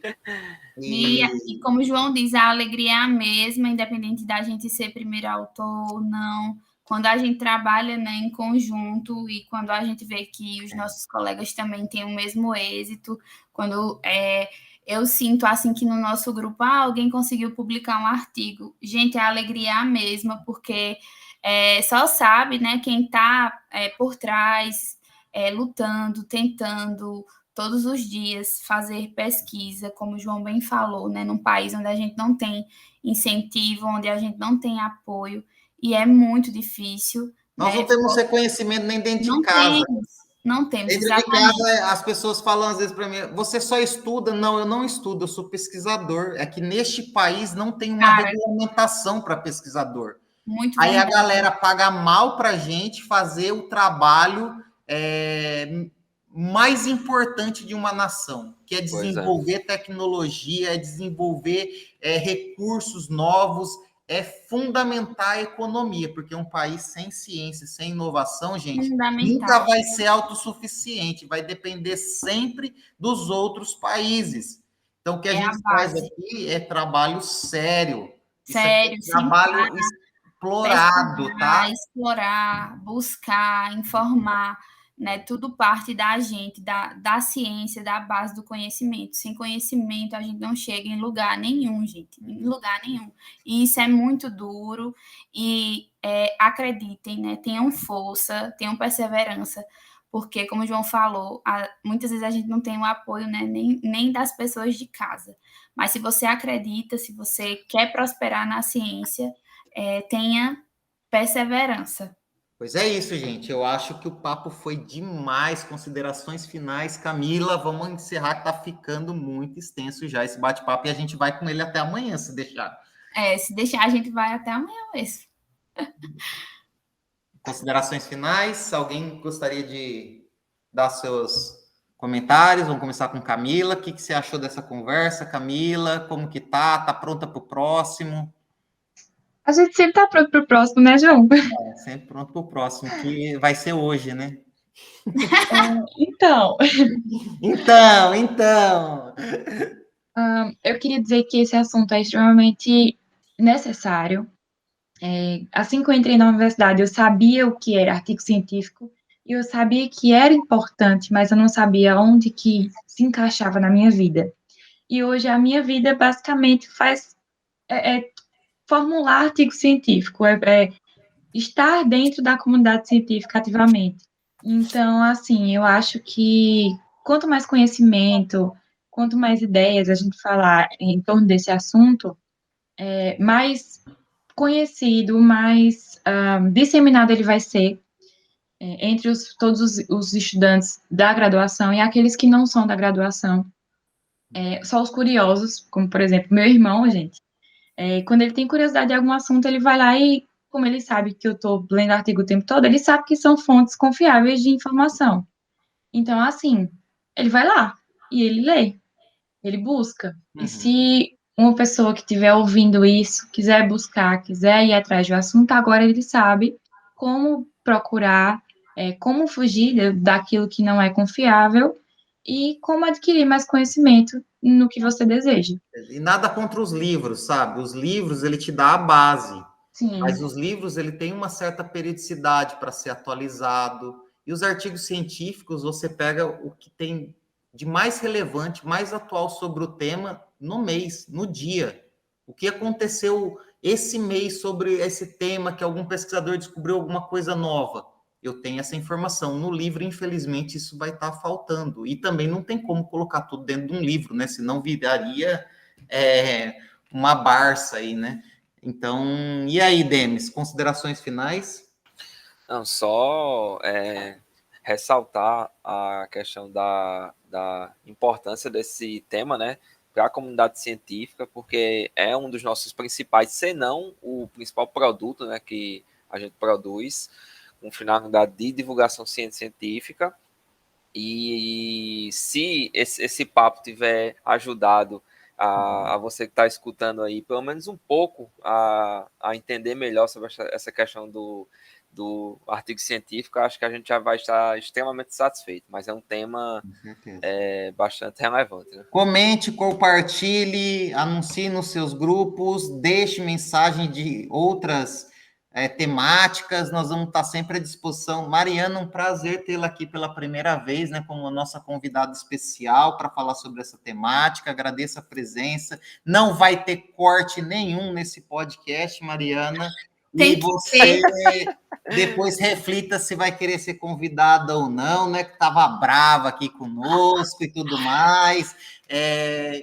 E como o João diz, a alegria é a mesma, independente da gente ser primeiro autor ou não. Quando a gente trabalha, né, em conjunto e quando a gente vê que os nossos colegas também têm o mesmo êxito, quando eu sinto assim que no nosso grupo alguém conseguiu publicar um artigo, gente, a alegria é a mesma, porque só sabe, né, quem está por trás, lutando, tentando todos os dias fazer pesquisa, como o João bem falou, né, num país onde a gente não tem incentivo, onde a gente não tem apoio, e é muito difícil. Nós não temos reconhecimento nem dentro de casa. Não temos, dentro exatamente. de casa, as pessoas falam às vezes para mim, você só estuda? Não, eu não estudo, eu sou pesquisador. É que neste país não tem uma regulamentação para pesquisador. Muito Aí verdade. a galera paga mal para a gente fazer o trabalho mais importante de uma nação, que é desenvolver tecnologia, é desenvolver recursos novos, é fundamentar a economia, porque um país sem ciência, sem inovação, gente, nunca vai ser autossuficiente, vai depender sempre dos outros países. Então, o que a gente faz aqui é trabalho sério. Sério, isso é trabalho explorado, tá? Explorar, buscar, informar, né? Tudo parte da gente, da ciência, da base do conhecimento. Sem conhecimento, a gente não chega em lugar nenhum, gente. Em lugar nenhum. E isso é muito duro. E acreditem, né? Tenham força, tenham perseverança. Porque, como o João falou, muitas vezes a gente não tem o apoio, né, nem das pessoas de casa. Mas se você acredita, se você quer prosperar na ciência, tenha perseverança. Pois é isso, gente. Eu acho que o papo foi demais. Considerações finais, Camila. Vamos encerrar, que tá ficando muito extenso já esse bate-papo e a gente vai com ele até amanhã, se deixar. Se deixar, a gente vai até amanhã mesmo. Considerações finais? Alguém gostaria de dar seus comentários? Vamos começar com Camila. O que você achou dessa conversa, Camila? Como que tá? Tá pronta para o próximo? A gente sempre tá pronto para o próximo, né, João? Sempre pronto para o próximo, que vai ser hoje, né? Então. Eu queria dizer que esse assunto é extremamente necessário. Assim que eu entrei na universidade, eu sabia o que era artigo científico e eu sabia que era importante, mas eu não sabia onde que se encaixava na minha vida. E hoje a minha vida basicamente formular artigo científico, estar dentro da comunidade científica ativamente. Então, assim, eu acho que quanto mais conhecimento, quanto mais ideias a gente falar em torno desse assunto, mais conhecido, mais disseminado ele vai ser entre todos os estudantes da graduação e aqueles que não são da graduação. Só os curiosos, como, por exemplo, meu irmão, gente, quando ele tem curiosidade de algum assunto, ele vai lá e, como ele sabe que eu estou lendo artigo o tempo todo, ele sabe que são fontes confiáveis de informação. Então, assim, ele vai lá e ele lê, ele busca. E se uma pessoa que estiver ouvindo isso quiser buscar, quiser ir atrás do assunto, agora ele sabe como procurar, como fugir daquilo que não é confiável e como adquirir mais conhecimento no que você deseja. E nada contra os livros, sabe? Os livros, ele te dá a base. Sim. Mas os livros, ele tem uma certa periodicidade para ser atualizado. E os artigos científicos, você pega o que tem de mais relevante, mais atual sobre o tema no mês, no dia. O que aconteceu esse mês sobre esse tema, que algum pesquisador descobriu alguma coisa nova. Eu tenho essa informação. No livro, infelizmente, isso vai estar faltando. E também não tem como colocar tudo dentro de um livro, né? Senão viraria uma Barça aí, né? Então, e aí, Demis, considerações finais? Não, só ressaltar a questão da importância desse tema, né, para a comunidade científica, porque é um dos nossos principais, se não o principal produto, né, que a gente produz, com finalidade de divulgação científica. E se esse papo tiver ajudado a você que está escutando aí, pelo menos um pouco, a entender melhor sobre essa questão do artigo científico, acho que a gente já vai estar extremamente satisfeito, mas é um tema bastante relevante. Né? Comente, compartilhe, anuncie nos seus grupos, deixe mensagem de outras temáticas, nós vamos estar sempre à disposição. Mariana, um prazer tê-la aqui pela primeira vez, né, como a nossa convidada especial para falar sobre essa temática, agradeço a presença, não vai ter corte nenhum nesse podcast, Mariana, e você depois reflita se vai querer ser convidada ou não, né, que estava brava aqui conosco e tudo mais.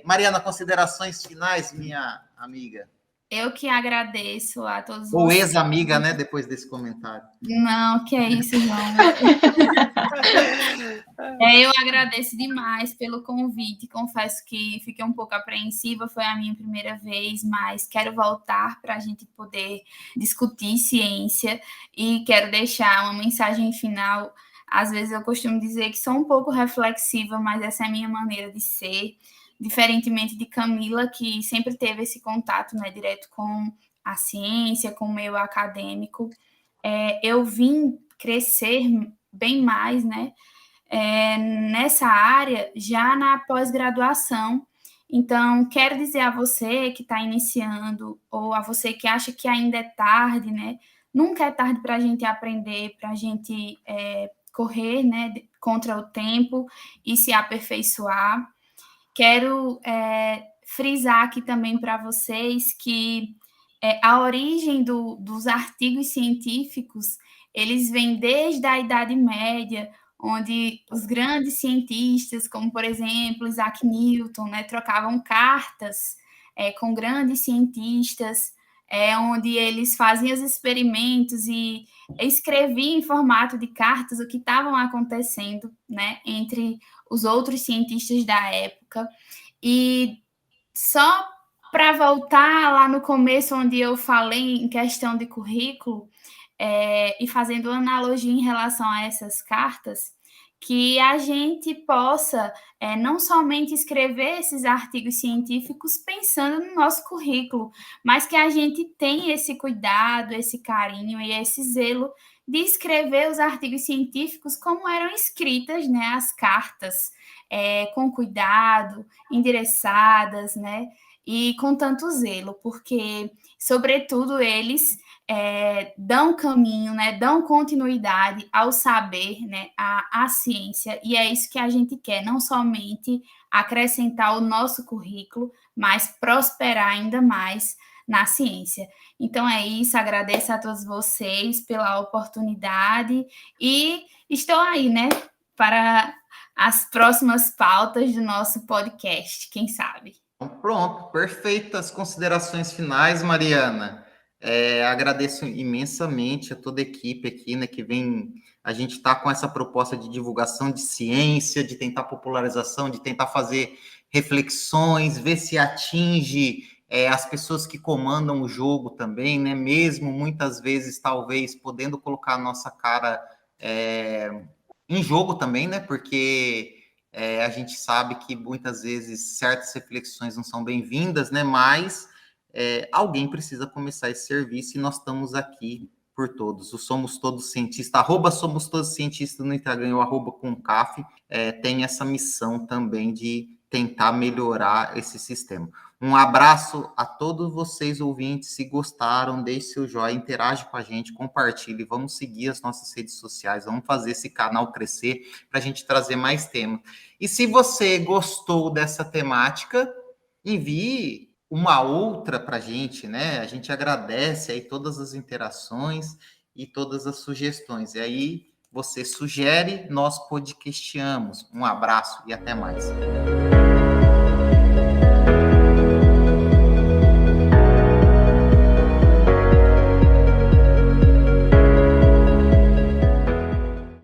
Mariana, considerações finais, minha amiga? Eu que agradeço a todos Ou vocês. ex-amiga, né, depois desse comentário. Não, que é isso, João. Eu agradeço demais pelo convite. Confesso que fiquei um pouco apreensiva, foi a minha primeira vez, mas quero voltar para a gente poder discutir ciência e quero deixar uma mensagem final. Às vezes eu costumo dizer que sou um pouco reflexiva, mas essa é a minha maneira de ser. Diferentemente de Camila, que sempre teve esse contato, né, direto com a ciência, com o meio acadêmico, eu vim crescer bem mais, né, nessa área já na pós-graduação. Então, quero dizer a você que está iniciando, ou a você que acha que ainda é tarde, né, nunca é tarde para a gente aprender, para a gente correr, né, contra o tempo e se aperfeiçoar. Quero frisar aqui também para vocês que a origem dos artigos científicos, eles vêm desde a Idade Média, onde os grandes cientistas, como, por exemplo, Isaac Newton, né, trocavam cartas com grandes cientistas, onde eles faziam os experimentos e escreviam em formato de cartas o que estavam acontecendo, né, entre os outros cientistas da época. E só para voltar lá no começo, onde eu falei em questão de currículo, e fazendo uma analogia em relação a essas cartas, que a gente possa não somente escrever esses artigos científicos pensando no nosso currículo, mas que a gente tenha esse cuidado, esse carinho e esse zelo de escrever os artigos científicos como eram escritas, né, as cartas, com cuidado, endereçadas, né, e com tanto zelo, porque, sobretudo, eles dão caminho, né, dão continuidade ao saber, né, à ciência, e é isso que a gente quer, não somente acrescentar o nosso currículo, mas prosperar ainda mais na ciência. Então é isso, agradeço a todos vocês pela oportunidade e estou aí, né, para as próximas pautas do nosso podcast, quem sabe. Pronto, perfeitas considerações finais, Mariana. Agradeço imensamente a toda a equipe aqui, né, que vem. A gente está com essa proposta de divulgação de ciência, de tentar popularização, de tentar fazer reflexões, ver se atinge as pessoas que comandam o jogo também, né? Mesmo muitas vezes, talvez, podendo colocar a nossa cara em jogo também, né? Porque a gente sabe que muitas vezes certas reflexões não são bem-vindas, né? Mas alguém precisa começar esse serviço e nós estamos aqui por todos. O Somos Todos Cientistas, @Somos Todos Cientistas no Instagram, ou @Concaf, tem essa missão também de tentar melhorar esse sistema. Um abraço a todos vocês, ouvintes. Se gostaram, deixe seu joinha, interage com a gente, compartilhe, vamos seguir as nossas redes sociais, vamos fazer esse canal crescer para a gente trazer mais temas. E se você gostou dessa temática, envie uma outra para a gente, né? A gente agradece aí todas as interações e todas as sugestões. E aí você sugere, nós podcastamos. Um abraço e até mais.